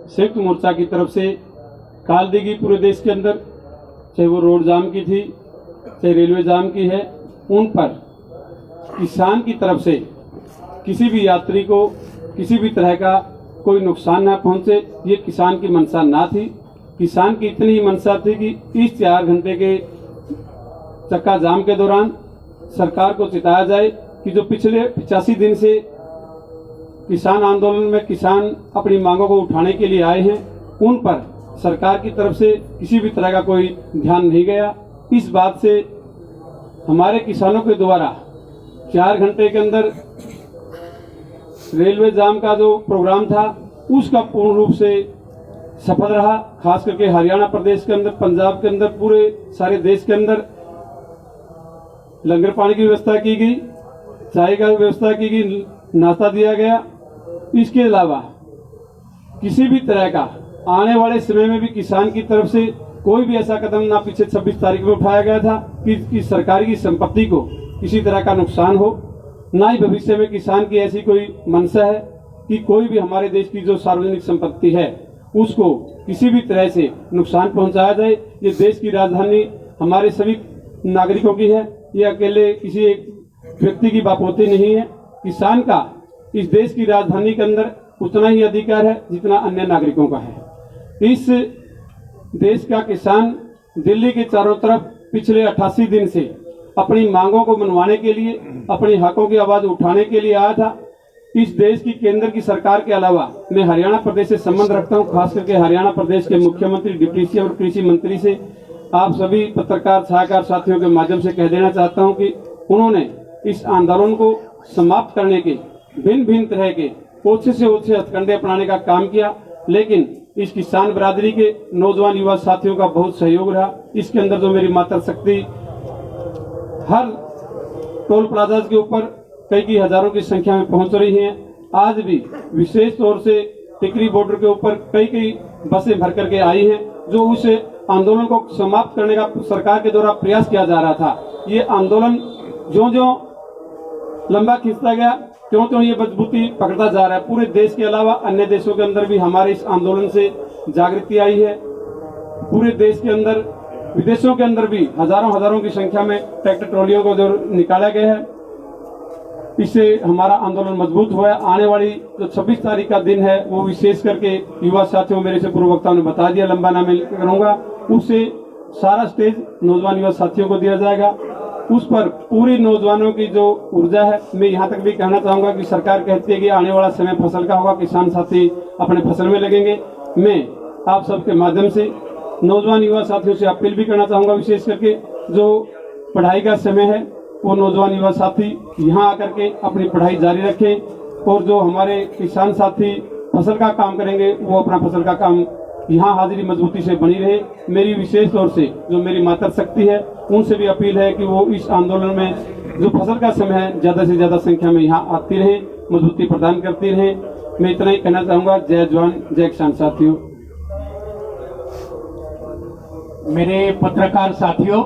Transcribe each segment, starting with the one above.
संयुक्त मोर्चा की तरफ से काल दी गई पूरे देश के अंदर, चाहे वो रोड जाम की थी, चाहे रेलवे जाम की है, उन पर किसान की तरफ से किसी भी यात्री को किसी भी तरह का कोई नुकसान ना पहुंचे, ये किसान की मंशा ना थी। किसान की इतनी ही मंशा थी कि इस 4 घंटे के चक्का जाम के दौरान सरकार को चिताया जाए कि जो पिछले 85 दिन से किसान आंदोलन में किसान अपनी मांगों को उठाने के लिए आए हैं, उन पर सरकार की तरफ से किसी भी तरह का कोई ध्यान नहीं गया। इस बात से हमारे किसानों के द्वारा 4 घंटे के अंदर रेलवे जाम का जो प्रोग्राम था उसका पूर्ण रूप से सफल रहा। खास करके हरियाणा प्रदेश के अंदर, पंजाब के अंदर, पूरे सारे देश के अंदर लंगर पानी की व्यवस्था की गई, चाय का व्यवस्था की गई, नाश्ता दिया गया। इसके अलावा किसी भी तरह का आने वाले समय में भी किसान की तरफ से कोई भी ऐसा कदम ना पीछे 26 तारीख में उठाया गया था कि सरकार की संपत्ति को किसी तरह का नुकसान हो, ना ही भविष्य में किसान की ऐसी कोई मंशा है कि कोई भी हमारे देश की जो सार्वजनिक संपत्ति है उसको किसी भी तरह से नुकसान पहुंचाया जाए। ये देश की राजधानी हमारे सभी नागरिकों की है, ये अकेले किसी एक व्यक्ति की बापोती नहीं है। किसान का इस देश की राजधानी के अंदर उतना ही अधिकार है जितना अन्य नागरिकों का है। इस देश का किसान दिल्ली के चारों तरफ पिछले 88 दिन से अपनी मांगों को मनवाने के लिए, अपने हकों की आवाज उठाने के लिए आया था। इस देश की केंद्र की सरकार के अलावा मैं हरियाणा प्रदेश से संबंध रखता हूं, खास करके हरियाणा प्रदेश के मुख्यमंत्री, डिप्टी सीएम और कृषि मंत्री से आप सभी पत्रकार सहायकार साथियों के माध्यम से कह देना चाहता हूं कि उन्होंने इस आंदोलन को समाप्त करने के भिन्न भिन्न तरह के ओछे से ओछे हथकंडे अपनाने का काम किया, लेकिन इस किसान बरादरी के नौजवान युवा साथियों का बहुत सहयोग रहा। इसके अंदर जो मेरी मातृशक्ति हर टोल प्लाजा के ऊपर कई हजारों की संख्या में पहुंच रही हैं। आज भी विशेष तौर से टिकरी बॉर्डर के ऊपर कई बसें भर करके आई हैं, जो उस आंदोलन को समाप्त करने का सरकार के द्वारा प्रयास किया जा रहा था। ये आंदोलन जो लंबा खींचता गया, क्यों ये मजबूती पकड़ता जा रहा है। पूरे देश के अलावा अन्य देशों के अंदर भी हमारे इस आंदोलन से जागृति आई है। पूरे देश के अंदर, विदेशों के अंदर भी हजारों की संख्या में ट्रैक्टर ट्रॉलियों को जो निकाला गया है, इससे हमारा आंदोलन मजबूत हुआ है। आने वाली जो 26 तारीख का दिन है वो विशेष करके युवा साथियों, मेरे से पूर्व वक्ताओं ने बता दिया, लंबा ना मैं करूंगा, उससे सारा स्टेज नौजवान युवा साथियों को दिया जाएगा। उस पर पूरी नौजवानों की जो ऊर्जा है, मैं यहाँ तक भी कहना चाहूंगा कि सरकार कहती है कि आने वाला समय फसल का होगा, किसान साथी अपने फसल में लगेंगे। मैं आप सबके माध्यम से नौजवान युवा साथियों से अपील भी करना चाहूंगा, विशेष करके जो पढ़ाई का समय है वो नौजवान युवा साथी यहाँ आकर के अपनी पढ़ाई जारी रखें, और जो हमारे किसान साथी फसल का काम करेंगे वो अपना फसल का काम यहाँ हाजिरी मजबूती से बनी रहे। मेरी विशेष तौर से जो मेरी मातृशक्ति है उनसे भी अपील है कि वो इस आंदोलन में जो फसल का समय है ज्यादा से ज्यादा संख्या में यहाँ आती रहे, मजबूती प्रदान करती रहे। मैं इतना ही कहना चाहूंगा। जय जवान जय किसान साथियों। मेरे पत्रकार साथियों,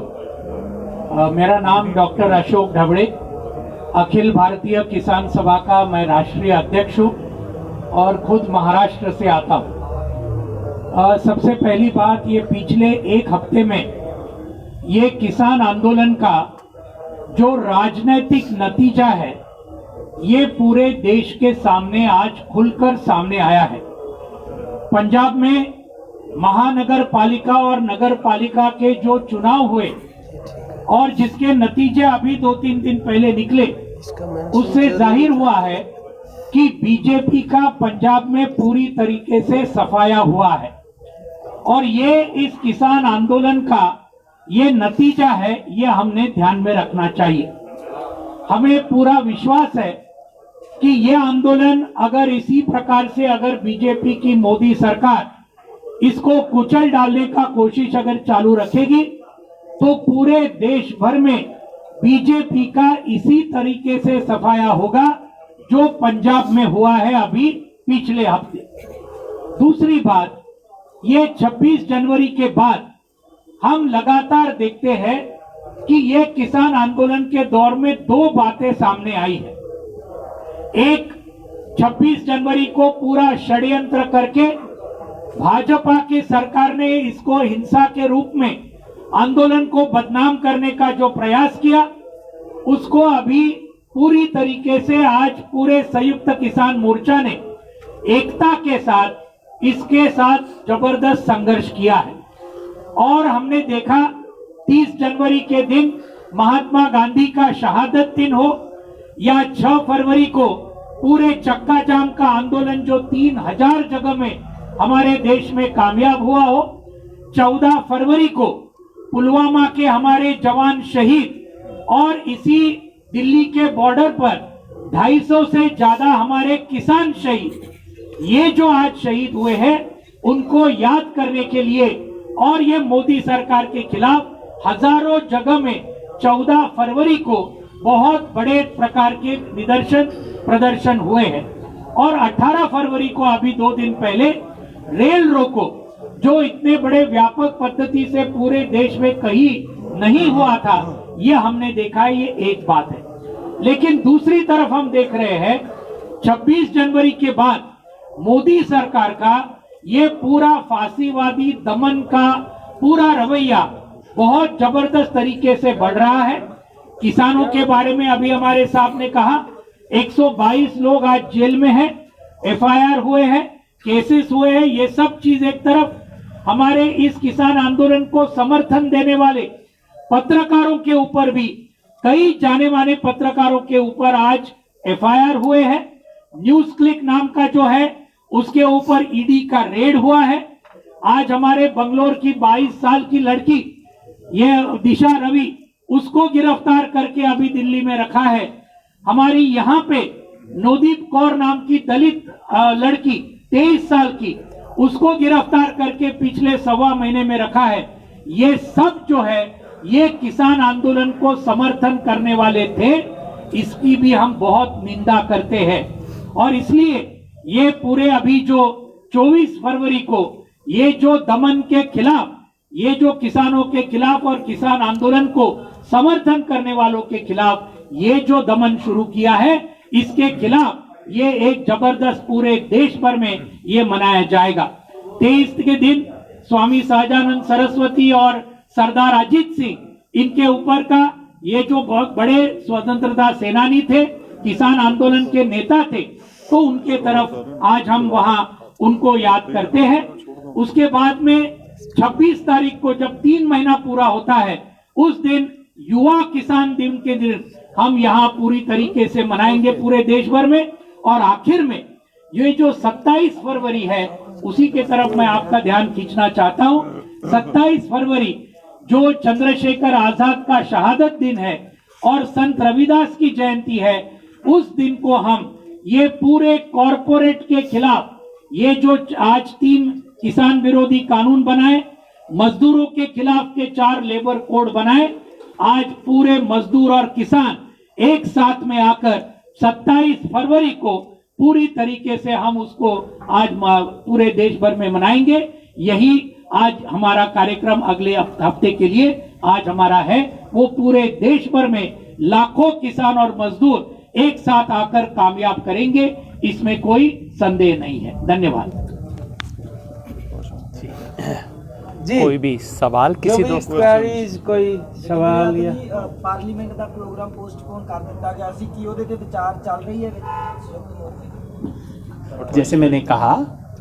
मेरा नाम डॉक्टर अशोक ढबड़े, अखिल भारतीय किसान सभा का मैं राष्ट्रीय अध्यक्ष हूँ और खुद महाराष्ट्र से आता हूँ। सबसे पहली बात, ये पिछले 1 हफ्ते में ये किसान आंदोलन का जो राजनीतिक नतीजा है ये पूरे देश के सामने आज खुलकर सामने आया है। पंजाब में महानगर पालिका और नगर पालिका के जो चुनाव हुए और जिसके नतीजे अभी 2-3 दिन पहले निकले, उससे जाहिर हुआ है कि बीजेपी का पंजाब में पूरी तरीके से सफाया हुआ है। और ये इस किसान आंदोलन का ये नतीजा है, ये हमने ध्यान में रखना चाहिए। हमें पूरा विश्वास है कि ये आंदोलन अगर इसी प्रकार से अगर बीजेपी की मोदी सरकार इसको कुचल डालने का कोशिश अगर चालू रखेगी तो पूरे देश भर में बीजेपी का इसी तरीके से सफाया होगा जो पंजाब में हुआ है अभी पिछले हफ्ते। दूसरी बात, ये 26 जनवरी के बाद हम लगातार देखते हैं कि ये किसान आंदोलन के दौर में 2 बातें सामने आई है। एक, 26 जनवरी को पूरा षड्यंत्र करके भाजपा की सरकार ने इसको हिंसा के रूप में आंदोलन को बदनाम करने का जो प्रयास किया, उसको अभी पूरी तरीके से आज पूरे संयुक्त किसान मोर्चा ने एकता के साथ इसके साथ जबरदस्त संघर्ष किया है। और हमने देखा 30 जनवरी के दिन महात्मा गांधी का शहादत दिन हो या 6 फरवरी को पूरे चक्का जाम का आंदोलन जो 3000 जगह में हमारे देश में कामयाब हुआ हो, 14 फरवरी को पुलवामा के हमारे जवान शहीद, और इसी दिल्ली के बॉर्डर पर 250 से ज्यादा हमारे किसान शहीद, ये जो आज शहीद हुए हैं उनको याद करने के लिए, और ये मोदी सरकार के खिलाफ हजारों जगह में 14 फरवरी को बहुत बड़े प्रकार के प्रदर्शन हुए हैं। और 18 फरवरी को अभी 2 दिन पहले रेल रोको, जो इतने बड़े व्यापक पद्धति से पूरे देश में कहीं नहीं हुआ था, ये हमने देखा है। ये एक बात है। लेकिन दूसरी तरफ हम देख रहे हैं 26 जनवरी के बाद मोदी सरकार का ये पूरा फांसीवादी दमन का पूरा रवैया बहुत जबरदस्त तरीके से बढ़ रहा है। किसानों के बारे में अभी हमारे साहब ने कहा 122 लोग आज जेल में हैं, एफआईआर हुए हैं, केसेस हुए हैं। ये सब चीज एक तरफ, हमारे इस किसान आंदोलन को समर्थन देने वाले पत्रकारों के ऊपर भी, कई जाने माने पत्रकारों के ऊपर आज एफआईआर हुए हैं। न्यूज क्लिक नाम का जो है उसके ऊपर ईडी का रेड हुआ है। आज हमारे बंगलोर की 22 साल की लड़की, ये दिशा रवि, उसको गिरफ्तार करके अभी दिल्ली में रखा है। हमारी यहाँ पे नवदीप कौर नाम की दलित लड़की 23 साल की, उसको गिरफ्तार करके पिछले 1.25 महीने में रखा है। ये सब जो है ये किसान आंदोलन को समर्थन करने वाले थे, इसकी भी हम बहुत निंदा करते हैं। और इसलिए ये पूरे अभी जो 24 फरवरी को ये जो दमन के खिलाफ, ये जो किसानों के खिलाफ और किसान आंदोलन को समर्थन करने वालों के खिलाफ ये जो दमन शुरू किया है, इसके खिलाफ ये एक जबरदस्त पूरे देश भर में ये मनाया जाएगा। 23 के दिन स्वामी सहजानंद सरस्वती और सरदार अजीत सिंह, इनके ऊपर का ये जो बहुत बड़े स्वतंत्रता सेनानी थे, किसान आंदोलन के नेता थे, तो उनके तरफ आज हम वहां उनको याद करते हैं। उसके बाद में 26 तारीख को जब 3 महीना पूरा होता है, उस दिन युवा किसान दिन के दिन हम यहाँ पूरी तरीके से मनाएंगे पूरे देश भर में। और आखिर में ये जो 27 फरवरी है, उसी के तरफ मैं आपका ध्यान खींचना चाहता हूँ। 27 फरवरी जो चंद्रशेखर आजाद का शहादत दिन है और संत रविदास की जयंती है, उस दिन को हम ये पूरे कॉरपोरेट के खिलाफ ये जो आज 3 किसान विरोधी कानून बनाए, मजदूरों के खिलाफ के 4 लेबर कोड बनाए, आज पूरे मजदूर और किसान एक साथ में आकर 27 फरवरी को पूरी तरीके से हम उसको आज पूरे देश भर में मनाएंगे। यही आज हमारा कार्यक्रम अगले हफ्ते के लिए आज हमारा है। वो पूरे देश भर में लाखों किसान और मजदूर एक साथ आकर कामयाब करेंगे, इसमें कोई संदेह नहीं है। धन्यवाद जी। कोई भी सवाल किसी दोस्त कोई सवाल या ਪਾਰਲੀਮੈਂਟ ਦਾ ਪ੍ਰੋਗਰਾਮ ਪੋਸਟਪੋਨ ਕਰ ਦਿੱਤਾ ਗਿਆ ਸੀ ਕਿ ਉਹਦੇ ਤੇ ਵਿਚਾਰ ਚੱਲ ਰਹੀ ਹੈ। जैसे मैंने कहा,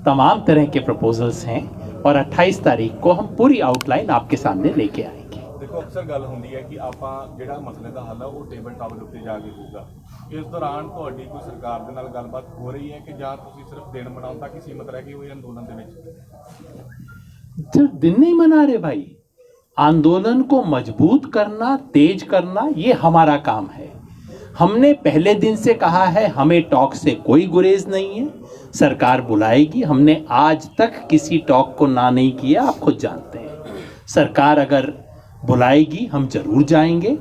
तमाम तरह के प्रपोजल्स हैं और 28 तारीख को हम पूरी आउटलाइन आपके सामने लेके आएंगे। देखो अक्सर गल होंदी है कि ਆਪਾਂ ਜਿਹੜਾ ਮਸਲੇ ਦਾ ਹੱਲ ਹੈ ਉਹ ਟੇਬਲ ਟਾਪ ਦੇ ਉੱਤੇ ਜਾ ਕੇ ਹੋਊਗਾ। ਇਸ ਦੌਰਾਨ ਤੁਹਾਡੀ ਕੋਈ ਸਰਕਾਰ ਦੇ ਨਾਲ ਗੱਲਬਾਤ ਹੋ ਰਹੀ ਹੈ ਕਿ ਜਾਂ ਤੁਸੀਂ ਸਿਰਫ ਦਿਨ ਮਨਾਉਣ ਤੱਕ ਹੀ ਸੀਮਤ ਰਹਿ ਗਏ ਹੋ ਅੰਦੋਲਨ ਦੇ ਵਿੱਚ? सिर्फ दिन नहीं मना रहे भाई, आंदोलन को मजबूत करना, तेज करना, ये हमारा काम है। हमने पहले दिन से कहा है हमें टॉक से कोई गुरेज नहीं है, सरकार बुलाएगी। हमने आज तक किसी टॉक को ना नहीं किया, आप खुद जानते हैं। सरकार अगर बुलाएगी हम जरूर जाएंगे।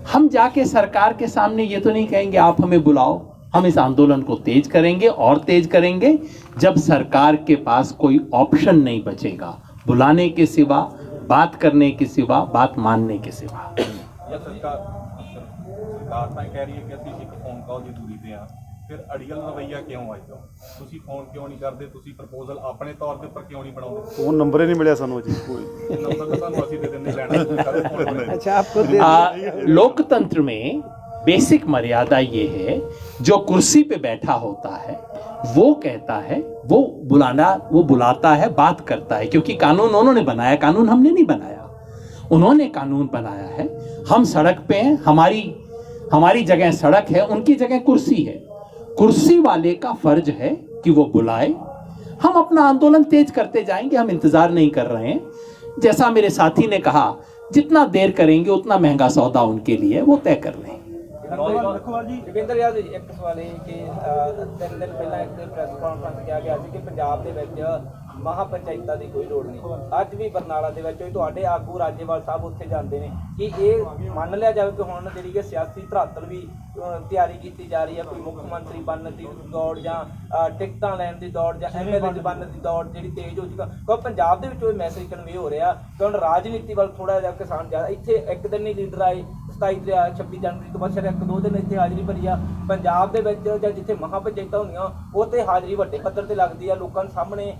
हम जाके सरकार के सामने ये तो नहीं कहेंगे आप हमें बुलाओ, हम इस आंदोलन को तेज करेंगे और तेज करेंगे जब सरकार के पास कोई ऑप्शन नहीं बचेगा बुलाने के सिवा, बात करने के सिवा, बात मानने के सिवा। या सरकार ਤਾਂ ਕਹਿ ਰਹੀ ਹੈ ਕਿ ਅਸੀਂ ਇੱਕ ਫੋਨ ਕਾਲ ਦੀ ਦੂਰੀ ਤੇ ਆ, ਫਿਰ ਅੜੀਅਲ ਰਵੱਈਆ ਕਿਉਂ ਅੱਜ ਦਾ? ਤੁਸੀਂ ਫੋਨ ਕਿਉਂ ਨਹੀਂ ਕਰਦੇ? ਤੁਸੀਂ ਪ੍ਰਪੋਜ਼ਲ ਆਪਣੇ ਤੌਰ ਦੇ ਉੱਪਰ ਕਿਉਂ ਨਹੀਂ ਬਣਾਉਂਦੇ? ਫੋਨ ਨੰਬਰ ਹੀ ਨਹੀਂ ਮਿਲਿਆ ਸਾਨੂੰ ਜੀ ਕੋਈ। ਇਹ ਨੰਬਰ ਤਾਂ ਤੁਹਾਨੂੰ ਅਸੀਂ ਦੇ ਦਿੰਦੇ, ਲੈਣਾ ਤੁਸੀਂ ਕਦੇ ਫੋਨ ਕਰੇ। अच्छा आपको दे लोकतंत्र में बेसिक मर्यादा ये है, जो कुर्सी पे बैठा होता है वो कहता है, वो बुलाता है, बात करता है, क्योंकि कानून उन्होंने बनाया, कानून हमने नहीं बनाया, उन्होंने कानून बनाया है। हम सड़क पे हैं, हमारी जगह सड़क है, उनकी जगह कुर्सी है। कुर्सी वाले का फर्ज है कि वो बुलाए, हम अपना आंदोलन तेज करते जाएंगे, हम इंतजार नहीं कर रहे हैं। जैसा मेरे साथी ने कहा, जितना देर करेंगे उतना महंगा सौदा उनके लिए वो तय कर लें। ਜੋਗਿੰਦਰ ਯਾਦ ਜੀ, ਇੱਕ ਸਵਾਲ ਇਹ ਕਿ 3 ਦਿਨ ਪਹਿਲਾਂ ਇੱਕ ਪ੍ਰੈਸ ਕਾਨਫਰੰਸ ਕਿਹਾ ਗਿਆ ਸੀ ਕਿ ਪੰਜਾਬ ਦੇ ਵਿੱਚ ਮਹਾਪੰਚਾਇਤਾਂ ਦੀ ਕੋਈ ਲੋੜ ਨਹੀਂ। ਅੱਜ ਵੀ ਬਰਨਾਲਾ ਦੇ ਵਿੱਚ ਤੁਹਾਡੇ ਆਗੂ ਰਾਜੇਵਾਲ ਸਾਹਿਬ ਉੱਥੇ ਜਾਂਦੇ ਨੇ, ਕਿ ਇਹ ਮੰਨ ਲਿਆ ਜਾਵੇ ਕਿ ਹੁਣ ਜਿਹੜੀ ਕਿ ਸਿਆਸੀ ਧਰਾਤਲ ਵੀ ਤਿਆਰੀ ਕੀਤੀ ਜਾ ਰਹੀ ਹੈ, ਕੋਈ ਮੁੱਖ ਮੰਤਰੀ ਬਣਨ ਦੀ ਦੌੜ ਜਾਂ ਟਿਕਟਾਂ ਲੈਣ ਦੀ ਦੌੜ ਜਾਂ MLA ਬਣਨ ਦੀ ਦੌੜ ਜਿਹੜੀ ਤੇਜ਼ ਹੋ ਚੁੱਕਾ, ਕਿਉਂਕਿ ਪੰਜਾਬ ਦੇ ਵਿੱਚ ਉਹ ਮੈਸੇਜ ਕਨਵੇ ਹੋ ਰਿਹਾ ਕਿ ਹੁਣ ਰਾਜਨੀਤੀ ਵੱਲ ਥੋੜਾ ਜਿਹਾ ਕਿਸਾਨ ਜ਼ਿਆਦਾ। ਇੱਥੇ ਇੱਕ ਦਿਨ ਹੀ ਲੀਡਰ ਆਏ, 26 ਜਨਵਰੀ ਤੋਂ ਬਾਅਦ ਸਿਰ 1-2 ਦਿਨ ਇੱਥੇ ਹਾਜ਼ਰੀ ਭਰੀ ਆ। ਪੰਜਾਬ ਦੇ ਵਿੱਚ ਜਾਂ ਜਿੱਥੇ ਮਹਾਪੰਚਾਇਤਾਂ ਹੁੰਦੀਆਂ ਉੱਥੇ ਹਾਜ਼ਰੀ ਵੱਡੇ ਪੱਧਰ ਤੇ ਲੱਗਦੀ ਆ, ਲੋਕਾਂ ਦੇ ਸਾਹਮਣੇ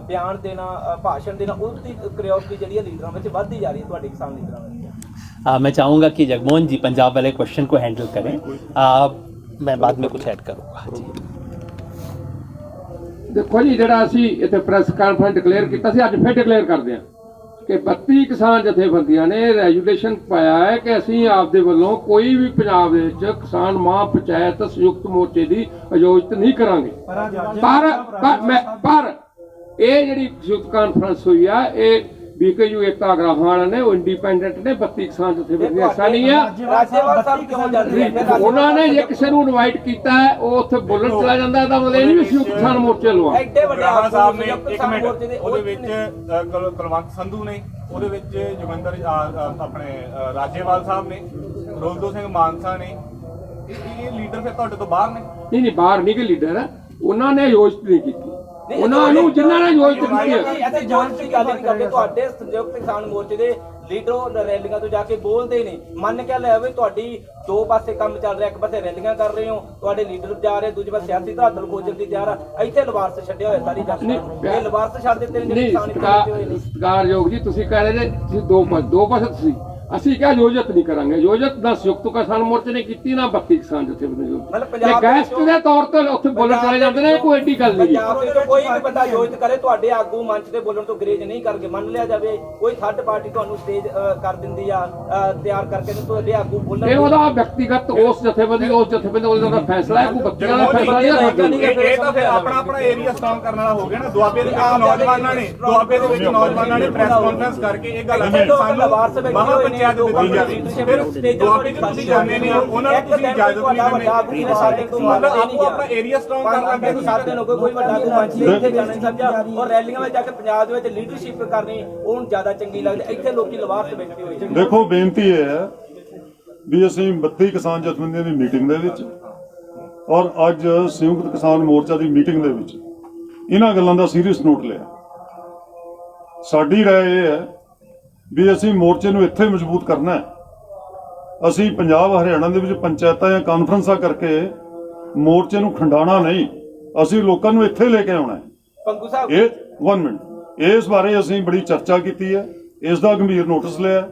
ਬਿਆਨ ਦੇਣਾ, ਭਾਸ਼ਣ ਦੇਣਾ, ਉਹਦੀ ਕਿਉਰਿਓਸਿਟੀ ਜਿਹੜੀ ਹੈ ਲੀਡਰਾਂ ਵਿੱਚ ਵੱਧਦੀ ਜਾ ਰਹੀ ਹੈ ਤੁਹਾਡੇ ਕਿਸਾਨ ਲੀਡਰਾਂ ਵਿੱਚ। मैं चाहूँगा कि जगमोहन जी पंजाब वाले क्वेश्चन को हैंडल करें, मैं बाद में कुछ ऐड करूँगा जी। ਦੇਖੋ ਜੀ, ਜਿਹੜਾ ਅਸੀਂ ਇੱਥੇ ਪ੍ਰੈਸ ਕਾਨਫਰੰਸ ਡਿਕਲੇਅਰ ਕੀਤਾ ਸੀ, ਅੱਜ ਫਿਰ ਡਿਕਲੇਅਰ ਕਰਦੇ ਹਾਂ ਕਿ 32 ਕਿਸਾਨ ਜਥੇਬੰਦੀਆਂ ਨੇ ਰੈਜੂਲੇਸ਼ਨ ਪਾਇਆ ਹੈ ਕਿ ਅਸੀਂ ਆਪਦੇ ਵੱਲੋਂ ਕੋਈ ਵੀ ਪੰਜਾਬ ਦੇ ਵਿੱਚ ਕਿਸਾਨ ਮਹਾਪੰਚਾਇਤ ਸੰਯੁਕਤ ਮੋਰਚੇ ਦੀ ਆਯੋਜਿਤ ਨਹੀਂ ਕਰਾਂਗੇ। ਪਰ ਇਹ ਜਿਹੜੀ ਸੰਯੁਕਤ ਕਾਨਫਰੰਸ ਹੋਈ ਆ, ਇਹ BKU ਏਕਤਾ ਅਗਰਾਹਾਂ ਵਾਲਿਆਂ ਨੇ, ਉਹ ਇੰਡੀਪੈਂਡੈਂਟ ਨੇ, 32 ਕਿਸਾਨ ਜਥੇਬੰਦੀਆਂ ਐਸਾ ਨਹੀਂ ਆ। ਰਾਜੇਵਾਲ ਸਾਹਿਬ ਕਿਉਂ ਜਾਂਦੇ ਨੇ? ਉਹਨਾਂ ਨੇ ਜੇ ਕਿਸੇ ਨੂੰ ਇਨਵਾਈਟ ਕੀਤਾ ਹੈ, ਉਹ ਉੱਥੇ ਬੋਲਣ ਚਲਾ ਜਾਂਦਾ, ਤਾਂ ਮਤਲਬ ਇਹ ਨਹੀਂ ਵੀ ਸੰਯੁਕਤ ਕਿਸਾਨ ਮੋਰਚੇ ਲਵਾ। ਐਡੇ ਵੱਡੇ ਰਾਣਾ ਸਾਹਿਬ ਨੇ ਆਗੂ ਇੱਕ ਕਿਸਾਨ ਮਿੰਟ, ਮੋਰਚੇ ਦੇ ਉਹਦੇ ਵਿੱਚ ਕੁਲਵੰਤ ਸੰਧੂ ਨੇ, ਉਹਦੇ ਵਿੱਚ ਜੋਗਿੰਦਰ ਆਪਣੇ ਰਾਜੇਵਾਲ ਸਾਹਿਬ ਨੇ, ਰੋਲਦੋ ਸਿੰਘ ਮਾਨਸਾ ਨੇ। ਇਹ ਲੀਡਰ ਫਿਰ ਤੁਹਾਡੇ ਤੋਂ ਬਾਹਰ ਨੇ? ਨਹੀਂ, ਬਾਹਰ ਨਹੀਂ ਕਿ ਲੀਡਰ ਹੈ, ਉਹਨਾਂ ਨੇ ਆਯੋਜਿਤ ਨਹੀਂ ਕੀਤੀ। ਉਹਨਾਂ ਨੂੰ ਜਿਨ੍ਹਾਂ ਨੇ ਆਯੋਜਿਤ ਕੀਤੀ ਹੈ, ਅਸੀਂ ਜਾਣ ਦੀ ਗੱਲ ਨਹੀਂ ਕਰਦੇ। ਤੁਹਾਡੇ ਸੰਯੁਕਤ ਕਿਸਾਨ ਮੋਰਚੇ ਦੇ ਲੀਡਰ ਰੈਲੀਆਂ ਤੋਂ ਜਾ ਕੇ ਬੋਲਦੇ ਨੇ। ਮੰਨ ਕੇ ਲਿਆ ਵੀ ਤੁਹਾਡੀ ਦੋ ਪਾਸੇ ਕੰਮ ਚੱਲ ਰਿਹਾ, ਇੱਕ ਪਾਸੇ ਰੈਲੀਆਂ ਕਰ ਰਹੇ ਹੋ, ਤੁਹਾਡੇ ਲੀਡਰ ਜਾ ਰਹੇ, ਦੂਜੇ ਪਾਸੇ ਸਿਆਸੀ ਧਾਰਦਲ ਖੋਜਣ ਦੀ ਤਿਆਰ ਆ। ਇੱਥੇ ਲਵਾਰਸ ਛੱਡਿਆ ਹੋਇਆ ਸਾਰੀ ਜਨਤਾ, ਇਹ ਲਵਾਰਸ ਛੱਡ ਦਿੱਤੇ ਨੇ ਜਿਹੜੇ ਕਿਸਾਨ ਹੋਏ ਨੇ। ਸਤਿਕਾਰਯੋਗ ਜੀ, ਤੁਸੀਂ ਕਹਿ ਰਹੇ ਜੇ ਤੁਸੀਂ ਦੋ ਪਾਸੇ ਤੁਸੀਂ, ਅਸੀਂ ਕਿਹਾ ਆਯੋਜਿਤ ਨਹੀਂ ਕਰਾਂਗੇ। ਆਯੋਜਿਤ ਨਾ ਸੰਯੁਕਤ ਕਿਸਾਨ ਮੋਰਚੇ ਨੇ ਕੀਤੀ, ਨਾ 32 ਕਿਸਾਨ ਜਥੇਬੰਦੀਆਂ। ਗੈਸਟ ਦੇ ਤੌਰ ਤੇ ਉੱਥੇ ਬੋਲਣ ਚਲੇ ਜਾਂਦੇ ਨੇ, ਕੋਈ ਐਡੀ ਗੱਲ ਨਹੀਂ। ਪੰਜਾਬ ਦੇ ਵਿੱਚ ਕੋਈ ਵੀ ਬੰਦਾ ਆਯੋਜਿਤ ਕਰੇ, ਤੁਹਾਡੇ ਆਗੂ ਮੰਚ ਤੇ ਬੋਲਣ ਤੋਂ ਗਰੇਜ ਨਹੀਂ ਕਰਗੇ। ਮੰਨ ਲਿਆ ਜਾਵੇ ਕੋਈ ਥਰਡ ਪਾਰਟੀ ਤੁਹਾਨੂੰ ਸਟੇਜ ਕਰ ਦਿੰਦੀ ਆ, ਤਿਆਰ ਕਰਕੇ ਤੇ ਤੁਹਾਡੇ ਆਗੂ ਬੋਲਣ, ਇਹ ਉਹਦਾ ਵਿਅਕਤੀਗਤ ਉਸ ਜਥੇਬੰਦੀ ਉਹਦਾ ਫੈਸਲਾ ਹੈ, ਕੋਈ ਬੱਚਿਆਂ ਦਾ ਫੈਸਲਾ ਨਹੀਂ ਹੈ। ਇਹ ਤਾਂ ਫਿਰ ਆਪਣਾ ਏਰੀਆ ਸਟਰੋਂਗ ਕਰਨ ਵਾਲਾ ਹੋ ਗਿਆ ਨਾ। ਦੁਆਬੇ ਦੇ ਵਿੱਚ ਨੌਜਵਾਨਾਂ ਨੇ ਪ੍ਰੈਸ ਕਾਨਫਰੰਸ ਕਰਕੇ ਇਹ ਗੱਲ ਆਖੀ ਸਾਨੂੰ ਮਹਾਪੰਚਾਇਤ ਦਿੱਤੀ ਜਾ ਰਹੀ। ਫਿਰ ਦੁਆਬੇ ਦੇ ਤੁਸੀਂ ਜਾਣਦੇ ਨਹੀਂ, ਉਹਨਾਂ ਨੂੰ ਤੁਸੀਂ ਇਜਾਜ਼ਤ ਨਹੀਂ ਦਿੰਦੇ। ਮਤਲਬ ਆਪੋ ਆਪਣਾ ਏਰੀਆ ਸਟਰੋਂਗ ਕਰਨ ਲੱਗੇ ਤੁਸੀਂ। ਸਾਡੇ ਨੂੰ ਕੋਈ ਵੱਡਾ ਮੰਚ ਨਹੀਂ ਇੱਥੇ ਜਾਣਾ ਸਮਝਿਆ, ਔਰ ਰੈਲੀਆਂ ਵਿੱਚ ਜਾ ਕੇ ਪੰਜਾਬ ਦੇ ਵਿੱਚ ਲੀਡਰਸ਼ਿਪ ਕਰਨੀ ਉਹਨੂੰ ਜ਼ਿਆਦਾ ਚੰਗੀ ਲੱਗਦੀ। ਇੱਥੇ ਲੋਕੀ ਲਵਾਰਸ ਬੈਠੇ ਹੋਏ। ਦੇਖੋ, ਬੇਨਤੀ ਇਹ ਹੈ ਵੀ ਅਸੀਂ 32 ਕਿਸਾਨ ਜਥੇਬੰਦੀਆਂ ਦੀ ਮੀਟਿੰਗ ਦੇ ਵਿੱਚ ਔਰ ਅੱਜ ਸੰਯੁਕਤ ਕਿਸਾਨ ਮੋਰਚਾ ਦੀ ਮੀਟਿੰਗ ਦੇ ਵਿੱਚ ਇਹਨਾਂ ਗੱਲਾਂ ਦਾ ਸੀਰੀਅਸ ਨੋਟ ਲਿਆ। ਸਾਡੀ ਰਾਏ ਇਹ ਹੈ ਵੀ ਅਸੀਂ ਮੋਰਚੇ ਨੂੰ ਇੱਥੇ ਮਜ਼ਬੂਤ ਕਰਨਾ ਹੈ। ਅਸੀਂ ਪੰਜਾਬ ਹਰਿਆਣਾ ਦੇ ਵਿੱਚ ਪੰਚਾਇਤਾਂ ਜਾਂ ਕਾਨਫਰੰਸਾਂ ਕਰਕੇ ਮੋਰਚੇ ਨੂੰ ਖੰਡਾਣਾ ਨਹੀਂ, ਅਸੀਂ ਲੋਕਾਂ ਨੂੰ ਇੱਥੇ ਲੈ ਕੇ ਆਉਣਾ ਹੈ। ਪੰਗੂ ਸਾਹਿਬ, ਇਹ 1 ਮਿੰਟ, ਇਸ ਬਾਰੇ ਅਸੀਂ ਬੜੀ ਚਰਚਾ ਕੀਤੀ ਹੈ, ਇਸ ਦਾ ਗੰਭੀਰ ਨੋਟਿਸ ਲਿਆ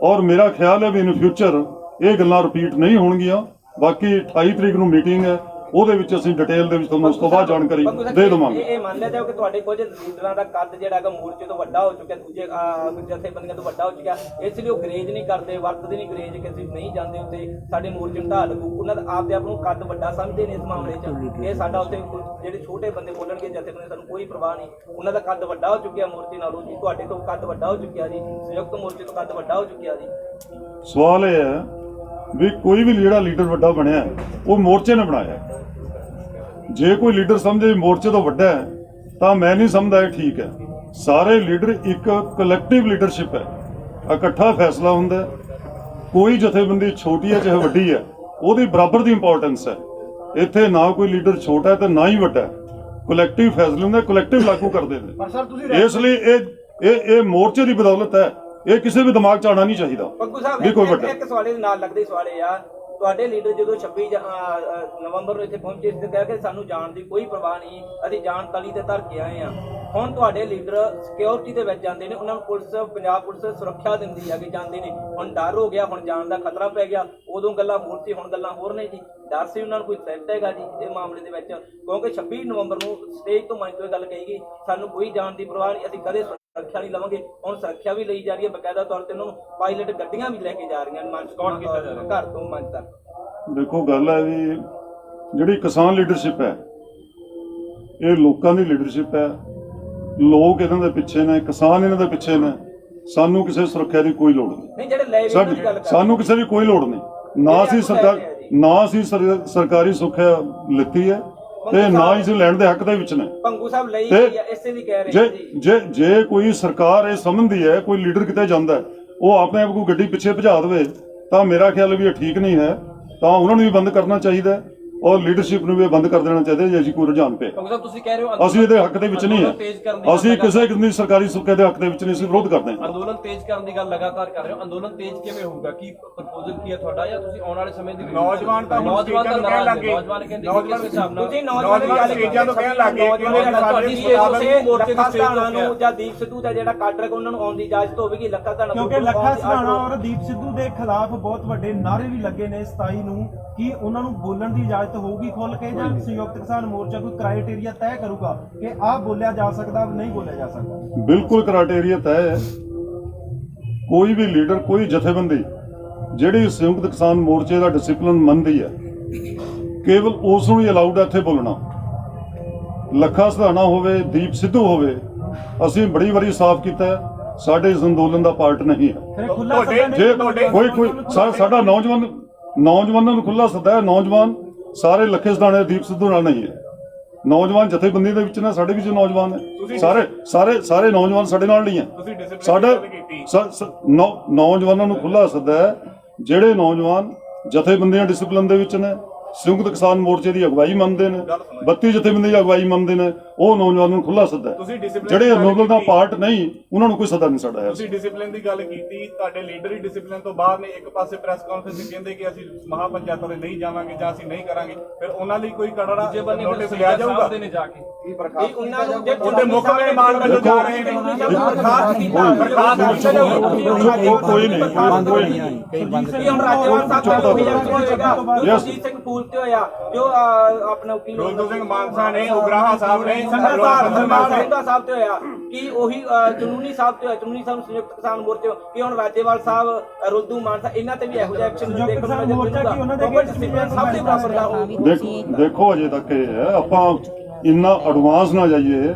ਔਰ ਮੇਰਾ ਖਿਆਲ ਹੈ ਵੀ ਇਨ ਫਿਊਚਰ ਇਹ ਗੱਲਾਂ ਰਿਪੀਟ ਨਹੀਂ ਹੋਣਗੀਆਂ। ਬਾਕੀ 28 ਤਰੀਕ ਨੂੰ ਮੀਟਿੰਗ ਹੈ, ਉਹਦੇ ਵਿੱਚ ਅਸੀਂ ਡਿਟੇਲ ਦੇ ਵਿੱਚ ਤੁਹਾਨੂੰ ਉਸ ਤੋਂ ਬਾਅਦ ਜਾਣਕਾਰੀ ਦੇ ਦੇਵਾਂਗੇ। ਇਹ ਮੰਨ ਲਿਆ ਜਾਓ ਕਿ ਤੁਹਾਡੇ ਕੁਝ ਲੀਡਰਾਂ ਦਾ ਕੱਦ ਜਿਹੜਾ ਹੈਗਾ ਮੋਰਚੇ ਤੋਂ ਵੱਡਾ ਹੋ ਚੁੱਕਿਆ, ਦੂਜੇ ਜਥੇਬੰਦੀਆਂ ਤੋਂ ਵੱਡਾ ਹੋ ਚੁੱਕਿਆ, ਇਸ ਲਈ ਉਹ ਗਰੇਜ ਨਹੀਂ ਕਰਦੇ, ਵਰਤਦੇ ਨਹੀਂ ਗਰੇਜ ਕਿ ਅਸੀਂ ਨਹੀਂ ਜਾਂਦੇ ਉੱਤੇ, ਸਾਡੇ ਮੋਰਚੇ ਨੂੰ ਢਾਹ ਲੱਗੂ। ਉਹਨਾਂ ਦਾ ਆਪਦੇ ਆਪ ਨੂੰ ਕੱਦ ਵੱਡਾ ਸਮਝਦੇ ਨੇ ਇਸ ਮਾਮਲੇ 'ਚ। ਇਹ ਸਾਡਾ ਉੱਤੇ ਜਿਹੜੇ ਛੋਟੇ ਬੰਦੇ ਬੋਲਣਗੇ ਜਥੇਬੰਦੀਆਂ, ਸਾਨੂੰ ਕੋਈ ਪਰਵਾਹ ਨਹੀਂ। ਉਹਨਾਂ ਦਾ ਕੱਦ ਵੱਡਾ ਹੋ ਚੁੱਕਿਆ ਮੋਰਚੇ ਨਾਲੋਂ ਜੀ, ਤੁਹਾਡੇ ਤੋਂ ਕੱਦ ਵੱਡਾ ਹੋ ਚੁੱਕਿਆ ਜੀ, ਸੰਯੁਕਤ ਮੋਰਚੇ ਤੋਂ ਕੱਦ ਵੱਡਾ ਹੋ ਚੁੱਕਿਆ ਜੀ। ਸਵਾਲ ਇਹ ਹੈ ਵੀ ਕੋਈ ਵੀ ਜਿਹੜਾ ਲੀਡਰ ਵੱਡਾ ਬਣਿਆ ਉਹ ਮੋਰਚੇ ਨੇ ਬਣਾਇਆ। ਜੇ ਕੋਈ ਲੀਡਰ ਸਮਝੇ ਮੋਰਚੇ ਤੋਂ ਵੱਡਾ ਹੈ ਤਾਂ ਮੈਂ ਨਹੀਂ ਸਮਝਦਾ ਇਹ ਠੀਕ ਹੈ। ਸਾਰੇ ਲੀਡਰ ਇੱਕ ਕਲੈਕਟਿਵ ਲੀਡਰਸ਼ਿਪ ਹੈ, ਇਕੱਠਾ ਫੈਸਲਾ ਹੁੰਦਾ। ਕੋਈ ਜਥੇਬੰਦੀ ਛੋਟੀ ਹੈ ਚਾਹੇ ਵੱਡੀ ਹੈ, ਉਹਦੀ ਬਰਾਬਰ ਦੀ ਇੰਪੋਰਟੈਂਸ ਹੈ। ਇੱਥੇ ਨਾ ਕੋਈ ਲੀਡਰ ਛੋਟਾ ਹੈ ਤੇ ਨਾ ਹੀ ਵੱਡਾ ਹੈ। ਕਲੈਕਟਿਵ ਫੈਸਲੇ ਹੁੰਦੇ, ਕਲੈਕਟਿਵ ਲਾਗੂ ਕਰਦੇ ਨੇ। ਇਸ ਲਈ ਇਹ ਮੋਰਚੇ ਦੀ ਬਦੌਲਤ ਹੈ। ਇਹ ਕਿਸੇ ਵੀ ਦਿਮਾਗ 'ਚ ਆਉਣਾ ਨਹੀਂ ਚਾਹੀਦਾ ਪੰਗੂ ਸਾਹਿਬ, ਵੀ ਕੋਈ ਵੱਡਾ। ਇੱਕ ਸਵਾਲੇ ਦੇ ਨਾਲ ਲੱਗਦੇ ਸਵਾਲ ਇਹ ਆ ਤੁਹਾਡੇ ਲੀਡਰ ਜਦੋਂ 26 ਨਵੰਬਰ ਨੂੰ ਇੱਥੇ ਪਹੁੰਚੇ ਸੀ ਤੇ ਕਹਿ ਕੇ ਸਾਨੂੰ ਜਾਣ ਦੀ ਕੋਈ ਪਰਵਾਹ ਨਹੀਂ, ਅਸੀਂ ਜਾਨ ਤਲੀ ਤੇ ਧਰ ਕੇ ਆਏ ਆ। ਹੁਣ ਤੁਹਾਡੇ ਲੀਡਰ ਸਿਕਿਉਰਿਟੀ ਦੇ ਵਿੱਚ ਜਾਂਦੇ ਨੇ, ਉਹਨਾਂ ਨੂੰ ਪੁਲਿਸ, ਪੰਜਾਬ ਪੁਲਿਸ ਸੁਰੱਖਿਆ ਦਿੰਦੀ ਅੱਗੇ ਜਾਂਦੇ ਨੇ। ਹੁਣ ਡਰ ਹੋ ਗਿਆ, ਹੁਣ ਜਾਣ ਦਾ ਖਤਰਾ ਪੈ ਗਿਆ। ਉਦੋਂ ਗੱਲਾਂ ਹੋਰ ਸੀ, ਹੁਣ ਗੱਲਾਂ ਹੋਰ ਨੇ ਜੀ। ਡਰ ਸੀ ਉਹਨਾਂ ਨੂੰ ਕੋਈ ਥ੍ਰੈਟ ਹੈਗਾ ਜੀ ਇਹ ਮਾਮਲੇ ਦੇ ਵਿੱਚ, ਕਿਉਂਕਿ 26 ਨਵੰਬਰ ਨੂੰ ਸਟੇਜ ਤੋਂ ਮੰਚ ਤੋਂ ਇਹ ਗੱਲ ਕਹੀ ਗਈ ਸਾਨੂੰ ਕੋਈ ਜਾਣ ਦੀ ਪਰਵਾਹ ਨਹੀਂ, ਅਸੀਂ ਕਦੇ ਸੁਰੱਖਿਆ ਨਹੀਂ ਲਵਾਂਗੇ। ਹੁਣ ਸੁਰੱਖਿਆ ਵੀ ਲਈ ਜਾ ਰਹੀ ਹੈ, ਬਕਾਇਦਾ ਤੌਰ ਤੇ ਉਹਨਾਂ ਨੂੰ ਪਾਇਲਟ ਗੱਡੀਆਂ ਵੀ ਲੈ ਕੇ ਜਾ ਰਹੀਆਂ ਮੰਚ ਘਰ ਤੋਂ ਮੰਚ ਤੱਕ। ਦੇਖੋ ਗੱਲ ਹੈ ਵੀ ਜਿਹੜੀ ਕਿਸਾਨ ਲੀਡਰਸ਼ਿਪ ਹੈ ਇਹ ਲੋਕਾਂ ਦੀ ਲੀਡਰਸ਼ਿਪ ਹੈ, ਲੋਕ ਇਹਨਾਂ ਦੇ ਪਿੱਛੇ ਨੇ, ਕਿਸਾਨ ਇਹਨਾਂ ਦੇ ਪਿੱਛੇ ਨੇ। ਸਾਨੂੰ ਕਿਸੇ ਸੁਰੱਖਿਆ ਦੀ ਕੋਈ ਲੋੜ ਨਹੀਂ, ਜਿਹੜੇ ਲੈ ਵੀ ਸਾਨੂੰ ਕਿਸੇ ਦੀ ਕੋਈ ਲੋੜ ਨਹੀਂ। ਨਾ ਅਸੀਂ ਸਰਕਾਰੀ ਸੁਰੱਖਿਆ ਲਿੱਤੀ ਹੈ ਤੇ ਨਾ ਹੀ ਅਸੀਂ ਲੈਣ ਦੇ ਹੱਕ ਦੇ ਵਿੱਚ ਨੇ। ਪੰਗੂ ਸਾਹਿਬ ਲਈ ਇਸੇ ਲਈ ਕਹਿ ਰਹੇ ਜੀ ਜੇ ਕੋਈ ਸਰਕਾਰ ਇਹ ਸਮਝਦੀ ਹੈ ਕੋਈ ਲੀਡਰ ਕਿਤੇ ਜਾਂਦਾ ਹੈ ਉਹ ਆਪਣੇ ਆਪ ਕੋਈ ਗੱਡੀ ਪਿੱਛੇ ਭਜਾ ਦੇਵੇ ਤਾਂ ਮੇਰਾ ਖਿਆਲ ਵੀ ਇਹ ਠੀਕ ਨਹੀਂ ਹੈ, ਤਾਂ ਉਹਨਾਂ ਨੂੰ ਵੀ ਬੰਦ ਕਰਨਾ ਚਾਹੀਦਾ ਹੈ ਔਰ ਲੀਡਰਸ਼ਿਪ ਨੂੰ ਵੀ ਬੰਦ ਕਰ ਦੇਣਾ ਚਾਹੀਦਾ ਜੇ ਅਸੀਂ ਕੋਈ ਰੁਝਾਨ ਪਏ। ਤੁਸੀਂ ਕਹਿ ਰਹੇ ਹੋ ਅਸੀਂ ਇਹਦੇ ਹੱਕ ਦੇ ਵਿੱਚ ਨਹੀਂ ਹੈ, ਅਸੀਂ ਕਿਸੇ ਕਿਸਮ ਦੀ ਸਰਕਾਰੀ ਸੁਰੱਖਿਆ ਦੇ ਹੱਕ ਦੇ ਵਿੱਚ ਨਹੀਂ, ਅਸੀਂ ਵਿਰੋਧ ਕਰਦੇ ਹਾਂ। ਅੰਦੋਲਨ ਤੇਜ਼ ਕਰਨ ਦੀ ਗੱਲ ਲਗਾਤਾਰ ਕਰ ਰਹੇ ਹੋ, ਅੰਦੋਲਨ ਤੇਜ਼ ਕਿਵੇਂ ਹੋਊਗਾ? ਕੀ ਪ੍ਰਪੋਜ਼ਲ ਕੀ ਹੈ ਤੁਹਾਡਾ, ਜਾਂ ਤੁਸੀਂ ਆਉਣ ਵਾਲੇ ਸਮੇਂ ਦੀ ਨੌਜਵਾਨ ਤਾਂ ਨੌਜਵਾਨ ਦਾ ਕਹਿਣ ਲੱਗ ਗਏ, ਨੌਜਵਾਨ ਕਹਿੰਦੇ ਨੌਜਵਾਨ ਹਿਸਾਬ ਨਾਲ ਤੁਸੀਂ ਨੌਜਵਾਨ ਸਟੇਜਾਂ ਤੋਂ ਕਹਿਣ ਲੱਗ ਗਏ ਕਿ ਮੋਰਚੇ ਦੀ ਸਟੇਜ ਨੂੰ ਜਾਂ ਦੀਪ ਸਿੱਧੂ ਦਾ ਜਿਹੜਾ ਕਾਡਰ ਉਹਨਾਂ ਨੂੰ ਆਉਣ ਦੀ ਇਜਾਜ਼ਤ ਹੋਵੇਗੀ। ਲੱਖਾ ਧਾਣਾ ਕਿਉਂਕਿ ਲੱਖਾ ਧਾਣਾ ਔਰ ਦੀਪ ਸਿੱਧੂ ਦੇ ਖਿਲਾਫ ਬਹੁਤ ਵੱਡੇ ਨਾਅਰੇ ਵੀ ਲੱਗੇ ਨੇ 27 ਨੂੰ, ਕਿ ਉਹਨਾਂ ਨੂੰ ਬੋਲਣ ਦੀ ਇਜਾਜ਼ਤ ਹੋਊਗੀ ਖੁੱਲ ਕੇ, ਜਾਂ ਸੰਯੁਕਤ ਕਿਸਾਨ ਮੋਰਚਾ ਕੋਈ ਕ੍ਰਾਈਟੇਰੀਆ ਤੈਅ ਕਰੂਗਾ ਕਿ ਆਹ ਬੋਲਿਆ ਜਾ ਸਕਦਾ ਨਹੀਂ ਬੋਲਿਆ ਜਾ ਸਕਦਾ? ਬਿਲਕੁਲ ਕ੍ਰਾਈਟੇਰੀਆ ਤੈਅ ਹੈ। ਕੋਈ ਵੀ ਲੀਡਰ, ਕੋਈ ਜਥੇਬੰਦੀ ਜਿਹੜੀ ਸੰਯੁਕਤ ਕਿਸਾਨ ਮੋਰਚੇ ਦਾ ਡਿਸਪਲਿਨ ਮੰਨਦੀ ਹੈ ਕੇਵਲ ਉਸ ਨੂੰ ਹੀ ਅਲਾਉਡ ਹੈ ਇੱਥੇ ਬੋਲਣਾ। ਲੱਖਾ ਸਧਾਣਾ ਹੋਵੇ, ਦੀਪ ਸਿੱਧੂ ਹੋਵੇ, ਅਸੀਂ ਬੜੀ ਵਾਰੀ ਸਾਫ਼ ਕੀਤਾ ਹੈ ਸਾਡੇ ਇਸ ਅੰਦੋਲਨ ਦਾ ਪਾਰਟ ਨਹੀਂ ਹੈ। ਜੇ ਕੋਈ ਸਾਡਾ ਨੌਜਵਾਨਾਂ ਨੂੰ ਖੁੱਲਾ ਸੱਦਾ ਹੈ, ਨੌਜਵਾਨ ਸਾਰੇ ਲੱਖੇ ਸਧਾਣੇ ਦੀਪ ਸਿੱਧੂ ਨਾਲ ਨਹੀਂ ਹੈ। ਨੌਜਵਾਨ ਜਥੇਬੰਦੀ ਦੇ ਵਿੱਚ ਨੇ, ਸਾਡੇ ਵਿੱਚ ਨੌਜਵਾਨ ਨੇ, ਸਾਰੇ ਨੌਜਵਾਨ ਸਾਡੇ ਨਾਲ ਨਹੀਂ ਹੈ। ਸਾਡਾ ਨੌਜਵਾਨਾਂ ਨੂੰ ਖੁੱਲਾ ਸੱਦਾ ਹੈ ਜਿਹੜੇ ਨੌਜਵਾਨ ਜਥੇਬੰਦੀਆਂ ਡਿਸਪਲਿਨ ਦੇ ਵਿੱਚ ਨੇ, ਸੰਯੁਕਤ ਕਿਸਾਨ ਮੋਰਚੇ ਦੀ ਅਗਵਾਈ ਮੰਨਦੇ ਨੇ, 32 ਜਥੇਬੰਦੀ ਦੀ ਅਗਵਾਈ ਮੰਨਦੇ ਨੇ, ਉਹ ਨੌਜਵਾਨਾਂ ਨੂੰ ਖੁੱਲਾ ਸੱਦਾ ਹੈ। ਜਿਹੜੇ ਅੰਦੋਲਨ ਦਾ ਪਾਰਟ ਨਹੀਂ ਉਹਨਾਂ ਨੂੰ ਕੋਈ ਸੱਦਾ ਨਹੀਂ ਸਾਡਾ ਹੈ। ਤੁਸੀਂ ਡਿਸਪਲਿਨ ਦੀ ਗੱਲ ਕੀਤੀ, ਤੁਹਾਡੇ ਲੀਡਰ ਹੀ ਡਿਸਪਲਿਨ ਤੋਂ ਬਾਹਰ ਨੇ। ਇੱਕ ਪਾਸੇ ਪ੍ਰੈਸ ਕਾਨਫਰੰਸ ਕਹਿੰਦੇ ਕਿ ਅਸੀਂ ਮਹਾ ਪੰਚਾਇਤਾਂ ਦੇ ਨਹੀਂ ਜਾਵਾਂਗੇ ਜਾਂ ਅਸੀਂ ਨਹੀਂ ਕਰਾਂਗੇ, ਫਿਰ ਉਹਨਾਂ ਲਈ ਕੋਈ ਕੜੜਾ ਨੋਟਿਸ ਲਿਆ ਜਾਊਗਾ? ਜਾ ਕੇ ਉਹਨਾਂ ਨੂੰ ਜੇ ਉਹਦੇ ਮੁੱਖ ਮਹਿਮਾਨ ਵੱਲੋਂ ਜਾ ਰਹੇ ਨੇ, ਕੋਈ ਨਹੀਂ ਹੁਣ ਰਾਜੇਵਾਲ ਸਾਹਿਬ ਜਗਜੀਤ ਸਿੰਘ ਫੂਲ ਤੇ ਹੋਇਆ, ਜੋ ਆਪਣਾ ਰੋਲਦੂ ਸਿੰਘ ਮਾਨਸਾ ਨੇ, ਉਗਰਾਹਾ ਸਾਹਿਬ ਨੇ, ਸੰਘਾ ਸਾਹਿਬ ਤੇ ਹੋਇਆ, ਕਿ ਉਹੀ ਚਨੂਨੀ ਸਾਹਿਬ ਤੇ ਹੋਇਆ, ਚਨੂਨੀ ਸਾਹਿਬ ਸੰਯੁਕਤ ਕਿਸਾਨ ਮੋਰਚੇ, ਕਿ ਹੁਣ ਰਾਜੇਵਾਲ ਸਾਹਿਬ, ਰੋਲਦੂ ਮਾਨਸਾ, ਇਹਨਾਂ ਤੇ ਵੀ ਇਹੋ ਜਿਹਾ ਐਕਸ਼ਨ ਦੇਖਣ ਨੂੰ ਮਿਲੇਗਾ। ਸਭ ਦੇ ਬਰਾਬਰ ਦਾ ਹੋਊ। ਦੇਖੋ ਅਜੇ ਤੱਕ ਇਹ ਹੈ, ਆਪਾਂ ਇੰਨਾ ਐਡਵਾਂਸ ਨਾ ਜਾਈਏ,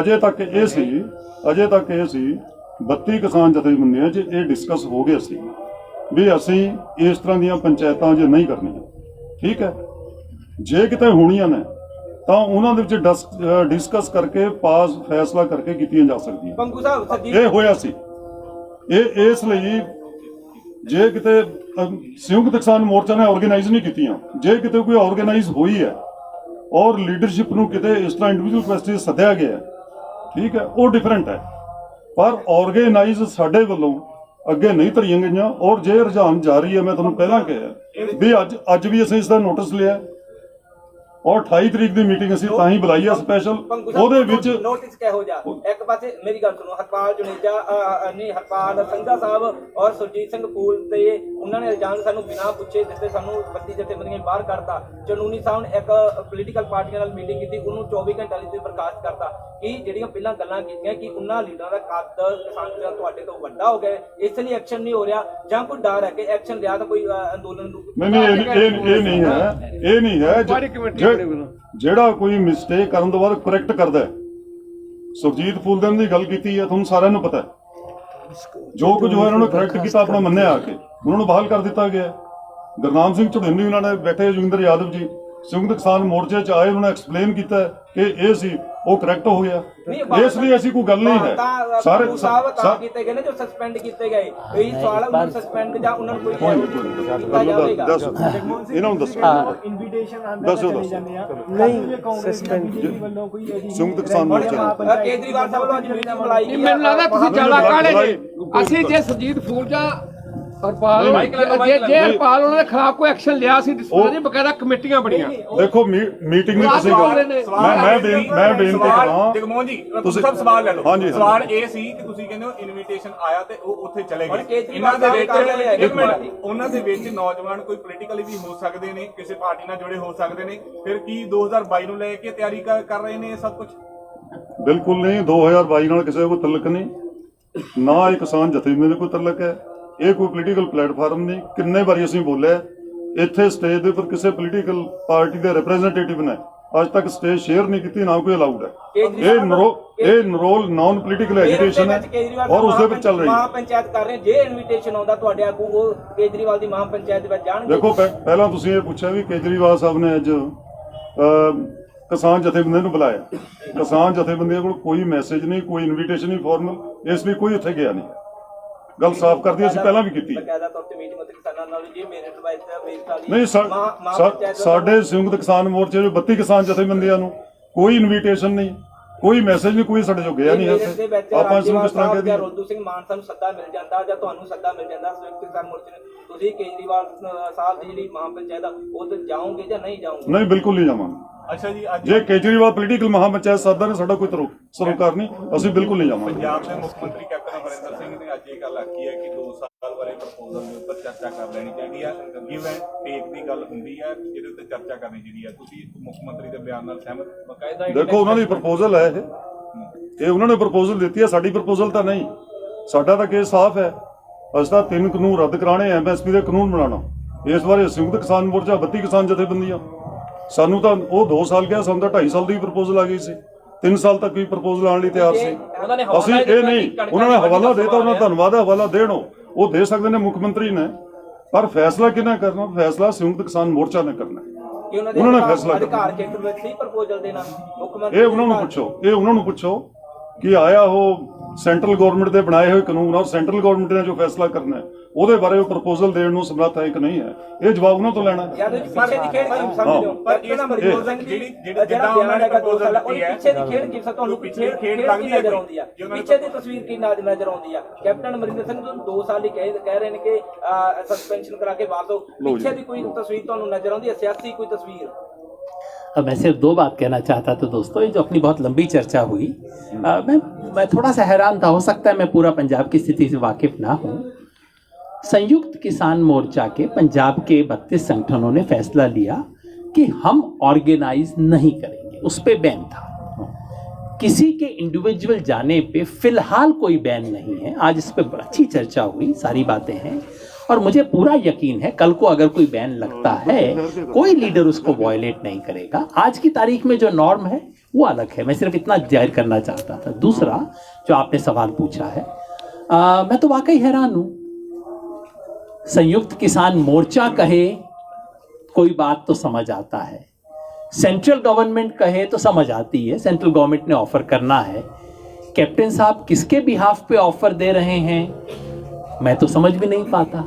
ਅਜੇ ਤੱਕ ਇਹ ਸੀ 32 ਕਿਸਾਨ ਜਥੇਬੰਦੀਆਂ 'ਚ ਇਹ ਡਿਸਕਸ ਹੋ ਗਿਆ ਸੀ ਵੀ ਅਸੀਂ ਇਸ ਤਰ੍ਹਾਂ ਦੀਆਂ ਪੰਚਾਇਤਾਂ ਜੇ ਨਹੀਂ ਕਰਨੀਆਂ, ਠੀਕ ਹੈ। ਜੇ ਕਿਤੇ ਹੋਣੀਆਂ ਨੇ ਤਾਂ ਉਹਨਾਂ ਦੇ ਵਿੱਚ ਡਿਸਕਸ ਕਰਕੇ ਪਾਸ ਫੈਸਲਾ ਕਰਕੇ ਕੀਤੀਆਂ ਜਾ ਸਕਦੀਆਂ। ਇਹ ਹੋਇਆ ਸੀ। ਇਹ ਇਸ ਲਈ ਜੇ ਕਿਤੇ ਸੰਯੁਕਤ ਕਿਸਾਨ ਮੋਰਚਾ ਨੇ ਆਰਗੇਨਾਈਜ਼ ਨਹੀਂ ਕੀਤੀਆਂ, ਜੇ ਕਿਤੇ ਕੋਈ ਆਰਗੇਨਾਈਜ਼ ਹੋਈ ਹੈ ਔਰ ਲੀਡਰਸ਼ਿਪ ਨੂੰ ਕਿਤੇ ਇਸ ਤਰ੍ਹਾਂ ਇੰਡੀਵਿਜੂਅਲ ਕੈਪੈਸਿਟੀ ਸੱਦਿਆ ਗਿਆ, ਠੀਕ ਹੈ, ਉਹ ਡਿਫਰੈਂਟ ਹੈ। ਪਰ ਆਰਗੇਨਾਈਜ਼ ਸਾਡੇ ਵੱਲੋਂ ਅੱਗੇ ਨਹੀਂ ਧਰੀਆਂ ਗਈਆਂ। ਔਰ ਜੇ ਰੁਝਾਨ ਜਾਰੀ ਹੈ, ਮੈਂ ਤੁਹਾਨੂੰ ਪਹਿਲਾਂ ਕਿਹਾ ਵੀ ਅੱਜ ਵੀ ਅਸੀਂ ਇਸ ਦਾ ਨੋਟਿਸ ਲਿਆ ਔਰ 28 ਤਰੀਕ ਦੀ ਮੀਟਿੰਗ ਅਸੀਂ ਤਾਂ ਹੀ ਬੁਲਾਈ ਹੈ ਸਪੈਸ਼ਲ। ਉਹਦੇ ਵਿੱਚ ਨੋਟਿਸ ਕਿਹੋ ਜਿਹਾ? ਇੱਕ ਪਾਸੇ ਮੇਰੀ ਗੱਲ ਸੁਣੋ, ਹਰਪਾਲ ਜੁਨੇਜਾ ਨਹੀਂ, ਹਰਪਾਲ ਸੰਘਾ ਸਾਹਿਬ ਔਰ ਸੁਰਜੀਤ ਸਿੰਘ ਫੂਲ ਤੇ ਉਹਨਾਂ ਨੇ ਇਲਜ਼ਾਮ ਸਾਨੂੰ ਬਿਨਾਂ ਪੁੱਛੇ ਦਿੱਤੇ ਸਾਨੂੰ 32 ਜਥੇਬੰਦੀਆਂ ਬਾਹਰ ਕੱਢਤਾ। ਚਨੂਨੀ ਸਾਹਿਬ ਨੇ ਇੱਕ ਪੋਲੀਟੀਕਲ ਪਾਰਟੀਆਂ ਨਾਲ ਮੀਟਿੰਗ ਕੀਤੀ, ਉਹਨੂੰ 24 ਘੰਟੇ ਲਈ ਬਰਖਾਸਤ ਕਰਤਾ। ਕਿ ਜਿਹੜੀਆਂ ਪਹਿਲਾਂ ਗੱਲਾਂ ਕੀਤੀਆਂ ਕਿ ਉਹਨਾਂ ਲੀਡਰਾਂ ਦਾ ਕੱਦ ਕਿਸਾਨ ਤੁਹਾਡੇ ਤੋਂ ਵੱਡਾ ਹੋ ਗਿਆ, ਇਸ ਲਈ ਐਕਸ਼ਨ ਨਹੀਂ ਹੋ ਰਿਹਾ, ਜਾਂ ਕੋਈ ਡਰ ਹੈ ਕਿ ਐਕਸ਼ਨ ਲਿਆ ਤਾਂ ਕੋਈ ਅੰਦੋਲਨ ਨੂੰ? ਇਹ ਨਹੀਂ ਹੈ। ਜਿਹੜਾ ਕੋਈ ਮਿਸਟੇਕ ਕਰਨ ਤੋਂ ਬਾਅਦ ਕਰੈਕਟ ਕਰਦਾ ਹੈ, ਸੁਰਜੀਤ ਫੂਲਦਨ ਦੀ ਗੱਲ ਕੀਤੀ ਹੈ, ਤੁਹਾਨੂੰ ਸਾਰਿਆਂ ਨੂੰ ਪਤਾ ਹੈ ਜੋ ਕੁਝ ਹੋਇਆ, ਉਹਨਾਂ ਨੇ ਕਰੈਕਟ ਕੀਤਾ, ਆਪਣਾ ਮੰਨਿਆ ਆ ਕੇ ਉਹਨਾਂ ਨੂੰ ਬਹਾਲ ਕਰ ਦਿੱਤਾ ਗਿਆ। ਗੁਰਨਾਮ ਸਿੰਘ ਝੁੰਡੇਨੀ ਉਹਨਾਂ ਨੇ ਬੈਠੇ, ਜੋਗਿੰਦਰ ਯਾਦਵ ਜੀ, ਸੰਯੁਕਤ ਕਿਸਾਨ ਮੋਰਚੇ 'ਚ ਆਏ, ਉਹਨਾਂ ਨੇ ਐਕਸਪਲੇਨ ਕੀਤਾ ਕਿ ਇਹ ਸੀ, ਉਹ ਕਰੈਕਟ ਹੋ ਗਿਆ। ਇਸ ਲਈ ਐਸੀ ਕੋਈ ਗੱਲ ਨਹੀਂ ਹੈ। ਸਾਰੇ ਤਾਂ ਕੀਤੇ ਗਏ ਨੇ ਜੋ ਸਸਪੈਂਡ ਕੀਤੇ ਗਏ, ਇਹੀ ਸਵਾਲ ਉਹਨਾਂ ਨੂੰ ਸਸਪੈਂਡ ਜਾਂ ਉਹਨਾਂ ਨੂੰ ਕੋਈ ਦੱਸੋ, ਇਹਨਾਂ ਨੂੰ ਦੱਸੋ, ਇਨਵੀਟੇਸ਼ਨ ਆਂਦਾ ਦੱਸੋ ਨਹੀਂ ਸਸਪੈਂਡ ਵੱਲੋਂ ਕੋਈ ਸੰਯੁਕਤ ਕਿਸਾਨ ਮੋਰਚੇ ਨੇ। ਕੇਜਰੀਵਾਲ ਸਾਹਿਬ ਵੱਲੋਂ ਅੱਜ ਮੀਟਿੰਗ ਬੁਲਾਈ ਗਈ। ਮੈਨੂੰ ਲੱਗਦਾ ਤੁਸੀਂ ਜ਼ਿਆਦਾ ਕਾਹਲੇ ਜੀ। ਅਸੀਂ ਜੇ ਸੁਰਜੀਤ ਫੂਲਜਾ ਹਰਪਾਲ ਜੇ ਹਰਪਾਲ ਉਹਨਾਂ ਦੇ ਖਿਲਾਫ ਕੋਈ ਐਕਸ਼ਨ ਲਿਆ ਸੀ, ਉਹਦੀ ਬਕਾਇਦਾ ਕਮੇਟੀਆਂ ਬਣੀਆਂ। ਦੇਖੋ ਮੀਟਿੰਗ ਦੀ ਤੁਸੀਂ ਗੱਲ, ਮੈਂ ਬੇਨਤੀ ਕਰਾਂ ਜਗਮੋਹਨ ਜੀ, ਤੁਸੀਂ ਸਭ ਸਵਾਲ ਲੈ ਲਓ। ਹਾਂਜੀ, ਸਵਾਲ ਇਹ ਸੀ ਕਿ ਤੁਸੀਂ ਕਹਿੰਦੇ ਹੋ ਇਨਵੀਟੇਸ਼ਨ ਆਇਆ ਤੇ ਉਹ ਉੱਥੇ ਚਲੇ ਗਏ। ਇਹਨਾਂ ਦੇ ਵਿੱਚ ਇੱਕ ਮਿੰਟ, ਉਹਨਾਂ ਦੇ ਵਿੱਚ ਨੌਜਵਾਨ ਕੋਈ ਪੋਲੀਟੀਕਲੀ ਵੀ ਹੋ ਸਕਦੇ ਨੇ, ਕਿਸੇ ਪਾਰਟੀ ਨਾਲ ਜੁੜੇ ਹੋ ਸਕਦੇ ਨੇ, ਫਿਰ ਕੀ 2022 ਨੂੰ ਲੈ ਕੇ ਤਿਆਰੀ ਕਰ ਰਹੇ ਨੇ ਇਹ ਸਭ ਕੁਝ? ਬਿਲਕੁਲ ਨਹੀਂ, 2022 ਨਾਲ ਕਿਸੇ ਕੋਈ ਤਲਕ ਨਹੀਂ, ਨਾ ਇਹ ਕਿਸਾਨ ਜਥੇਬੰਦੀ ਨਾਲ ਕੋਈ ਤਲਕ ਹੈ। ਇਹ ਕੋਈ ਪੋਲੀਟੀਕਲ ਪਲੇਟਫਾਰਮ ਨਹੀਂ। ਕਿੰਨੇ ਵਾਰੀ ਅਸੀਂ ਬੋਲਿਆ ਇੱਥੇ ਸਟੇਜ ਦੇ ਉੱਪਰ, ਕਿਸੇ ਪੋਲੀਟੀਕਲ ਪਾਰਟੀ ਦੇ ਰਿਪਰੈਜ਼ੈਂਟੇਟਿਵ ਨੇ ਅੱਜ ਤੱਕ ਸਟੇਜ ਸ਼ੇਅਰ ਨਹੀਂ ਕੀਤੀ, ਨਾ ਕੋਈ ਅਲਾਉਡ ਹੈ। ਇਹ ਨਰੋਲ ਨਾਨ ਪੋਲੀਟੀਕਲ ਐਜੀਟੇਸ਼ਨ ਹੈ ਔਰ ਉਸ ਦੇ ਵਿੱਚ ਚੱਲ ਰਹੀ ਹੈ। ਮਹਾ ਪੰਚਾਇਤ ਕਰ ਰਹੇ, ਜੇ ਇਨਵੀਟੇਸ਼ਨ ਆਉਂਦਾ ਤੁਹਾਡੇ ਆਗੂ ਉਹ ਕੇਜਰੀਵਾਲ ਦੀ ਮਹਾ ਪੰਚਾਇਤ ਦੇ ਵਿੱਚ ਜਾਣਗੇ। ਦੇਖੋ ਪਹਿਲਾਂ ਤੁਸੀਂ ਇਹ ਪੁੱਛਿਆ ਵੀ ਕੇਜਰੀਵਾਲ ਸਾਹਿਬ ਨੇ ਅੱਜ ਕਿਸਾਨ ਜਥੇਬੰਦੀਆਂ ਨੂੰ ਬੁਲਾਇਆ। ਕਿਸਾਨ ਜਥੇਬੰਦੀਆਂ ਕੋਲ ਕੋਈ ਮੈਸੇਜ ਨਹੀਂ, ਕੋਈ ਇਨਵੀਟੇਸ਼ਨ ਨਹੀਂ ਫਾਰਮਲ, ਇਸ ਲਈ ਕੋਈ ਉੱਥੇ ਗਿਆ ਨਹੀਂ। ਗੱਲ ਸਾਫ਼ ਕਰਦੀ, ਅਸੀਂ ਪਹਿਲਾਂ ਵੀ ਕੀਤੀ ਨਹੀਂ। ਸਾਡੇ ਸੰਯੁਕਤ ਕਿਸਾਨ ਮੋਰਚੇ ਦੇ 32 ਕਿਸਾਨ ਜਥੇਬੰਦੀਆਂ ਨੂੰ ਕੋਈ ਇਨਵੀਟੇਸ਼ਨ ਨਹੀਂ, ਕੋਈ ਮੈਸੇਜ ਨਹੀਂ, ਕੋਈ ਸਾਡੇ ਜੋ ਗਿਆ ਨਹੀਂ। ਆਪਾਂ ਇਸ ਨੂੰ ਕਿਸ ਤਰ੍ਹਾਂ ਕਹਿ ਦਈਏ? ਰੋਦੂ ਸਿੰਘ ਮਾਨ ਸਾਹਿਬ ਨੂੰ ਸੱਦਾ ਮਿਲ ਜਾਂਦਾ ਜਾਂ ਤੁਹਾਨੂੰ ਸੱਦਾ ਮਿਲ ਜਾਂਦਾ ਸੰਯੁਕਤ ਕਿਸਾਨ ਮੋਰਚੇ ਨੂੰ, ਤੁਸੀਂ ਕੇਜਰੀਵਾਲ ਸਾਹਿਬ ਦੀ ਜਿਹੜੀ ਮਹਾ ਪੰਚਾਇਤ ਆ ਉਹ ਜਾਓਗੇ ਜਾਂ ਨਹੀਂ ਜਾਓਗੇ? ਨਹੀਂ, ਬਿਲਕੁਲ ਨਹੀਂ ਜਾਵਾਂਗੇ। ਅੱਛਾ ਜੀ, ਅੱਜ ਜੇ ਕੇਜਰੀਵਾਲ ਪੋਲੀਟੀਕਲ ਮਹਾ ਪੰਚਾਇਤ ਸੱਦਾ ਨੇ, ਸਾਡਾ ਕੋਈ ਸਰੋਕਾਰ ਨਹੀਂ, ਅਸੀਂ ਬਿਲਕੁਲ ਨਹੀਂ ਜਾਵਾਂਗੇ। ਪੰਜਾਬ ਦੇ ਮੁੱਖ ਮੰਤਰੀ ਕੈਪਟਨ ਅਮਰਿੰਦਰ ਸਿੰਘ ਨੇ ਅੱਜ ਇਹ ਗੱਲ ਆਖੀ ਹੈ ਕਿ 2 ਸਾਲ ਬਾਰੇ ਪ੍ਰਪੋਜ਼ਲ ਦੇ ਉੱਪਰ ਚਰਚਾ ਕਰ ਲੈਣੀ ਚਾਹੀਦੀ ਹੈ। ਗਿਵ ਐਂਡ ਟੇਕ ਦੀ ਗੱਲ ਹੁੰਦੀ ਹੈ, ਜਿਹਦੇ ਉੱਤੇ ਚਰਚਾ ਕਰਨੀ ਚਾਹੀਦੀ ਹੈ। ਤੁਸੀਂ ਮੁੱਖ ਮੰਤਰੀ ਦੇ ਬਿਆਨ ਨਾਲ ਸਹਿਮਤ? ਬਕਾਇਦਾ ਦੇਖੋ, ਉਹਨਾਂ ਦੀ ਪ੍ਰਪੋਜ਼ਲ ਹੈ ਇਹ ਉਹਨਾਂ ਨੇ ਪ੍ਰਪੋਜ਼ਲ ਦਿੱਤੀ ਹੈ, ਸਾਡੀ ਪ੍ਰਪੋਜ਼ਲ ਤਾਂ ਨਹੀਂ। ਸਾਡਾ ਤਾਂ ਕੇਸ ਸਾਫ਼ ਹੈ, ਅਸੀਂ ਤਾਂ 3 ਕਾਨੂੰਨ ਰੱਦ ਕਰਾਣੇ, ਐਮਐਸਪੀ ਦੇ ਕਾਨੂੰਨ ਬਣਾਉਣਾ। ਇਸ ਬਾਰੇ ਸੰਯੁਕਤ ਕਿਸਾਨ ਮੋਰਚਾ 32 ਕਿਸਾਨ ਜਥੇਬੰਦੀਆਂ, ਸਾਨੂੰ ਤਾਂ ਉਹ 2 ਸਾਲ ਗਿਆ, ਸਾਨੂੰ ਤਾਂ 2.5 ਸਾਲ ਦੀ ਪ੍ਰਪੋਜ਼ਲ ਆ ਗਈ ਸੀ, 3 ਸਾਲ ਤੱਕ ਵੀ ਪ੍ਰਪੋਜ਼ਲ ਆਉਣ ਲਈ ਤਿਆਰ ਸੀ। ਅਸੀਂ ਇਹ ਨਹੀਂ, ਉਹਨਾਂ ਨੇ ਹਵਾਲਾ ਦੇਤਾ, ਉਹਨਾਂ ਦਾ ਧੰਨਵਾਦ ਹੈ, ਹਵਾਲਾ ਦੇਣ ਉਹ ਦੇ ਸਕਦੇ ਨੇ, ਮੁੱਖ ਮੰਤਰੀ ਨੇ, ਪਰ ਫੈਸਲਾ ਕਿਹਨੇ ਕਰਨਾ? ਫੈਸਲਾ ਸੰਯੁਕਤ ਕਿਸਾਨ ਮੋਰਚਾ ਨੇ ਕਰਨਾ। ਉਹਨਾਂ ਨੇ ਫੈਸਲਾ ਅਧਿਕਾਰ ਖੇਤਰ ਵਿੱਚ ਹੀ ਪ੍ਰਪੋਜ਼ਲ ਦੇਣਾ ਮੁੱਖ ਮੰਤਰੀ। ਇਹ ਉਹਨਾਂ ਨੂੰ ਪੁੱਛੋ ਕਿ ਆਇਆ ਉਹ ਸੈਂਟਰਲ ਗਵਰਨਮੈਂਟ ਦੇ ਬਣਾਏ ਹੋਏ ਕਾਨੂੰਨ ਔਰ ਸੈਂਟਰਲ ਗਵਰਨਮੈਂਟ ਨੇ ਜੋ ਫੈਸਲਾ ਕਰਨਾ ਹੈ ਉਹਦੇ ਬਾਰੇ ਉਹ ਪ੍ਰਪੋਜ਼ਲ ਦੇਣ ਨੂੰ ਸਮਰੱਥ ਹੈ ਕਿ ਨਹੀਂ ਹੈ, ਇਹ ਜਵਾਬ ਉਹਨਾਂ ਤੋਂ ਲੈਣਾ ਹੈ। ਪਿੱਛੇ ਦੀ ਖੇਡ ਕੀ ਸਮਝ ਲਓ, ਪਰ ਇਹਨਾਂ ਮਰਜ਼ੀ ਸਿੰਘ ਜਿਹੜਾ ਬਿਆਨ ਹੈਗਾ 2 ਸਾਲ ਦਾ, ਉਹ ਪਿੱਛੇ ਦੀ ਖੇਡ ਕੀ ਤੁਹਾਨੂੰ ਪਿੱਛੇ ਖੇਡ ਨਜ਼ਰ ਆਉਂਦੀ ਆ? ਪਿੱਛੇ ਦੀ ਤਸਵੀਰ ਕੀ ਨਜ਼ਰ ਆਉਂਦੀ ਆ? ਕੈਪਟਨ ਅਮਰਿੰਦਰ ਸਿੰਘ ਨੂੰ 2 ਸਾਲ ਹੀ ਕਹਿ ਰਹੇ ਨੇ ਕਿ ਸਸਪੈਂਸ਼ਨ ਕਰਾ ਕੇ ਵਾਪਸ, ਪਿੱਛੇ ਦੀ ਕੋਈ ਤਸਵੀਰ ਤੁਹਾਨੂੰ ਨਜ਼ਰ आती है, सियासी कोई तस्वीर? अब मैं सिर्फ 2 बात कहना चाहता था दोस्तों, ये जो अपनी बहुत लंबी चर्चा हुई, मैं थोड़ा सा हैरान था। हो सकता है मैं पूरा पंजाब की स्थिति से वाकिफ ना हूँ। संयुक्त किसान मोर्चा के पंजाब के 32 संगठनों ने फैसला लिया कि हम ऑर्गेनाइज नहीं करेंगे, उस पर बैन था। किसी के इंडिविजुअल जाने पे फिलहाल कोई बैन नहीं है। आज इस पर अच्छी चर्चा हुई, सारी बातें हैं, और मुझे पूरा यकीन है कल को अगर कोई बैन लगता है कोई लीडर उसको वायलेट नहीं करेगा। आज की तारीख में जो नॉर्म है वो अलग है। मैं सिर्फ इतना जाहिर करना चाहता था। दूसरा जो आपने सवाल पूछा है, मैं तो वाकई हैरान हूं। संयुक्त किसान मोर्चा कहे कोई बात तो समझ आता है, सेंट्रल गवर्नमेंट कहे तो समझ आती है, सेंट्रल गवर्नमेंट ने ऑफर करना है। कैप्टन साहब किसके बिहाफ पे ऑफर दे रहे हैं मैं तो समझ भी नहीं पाता।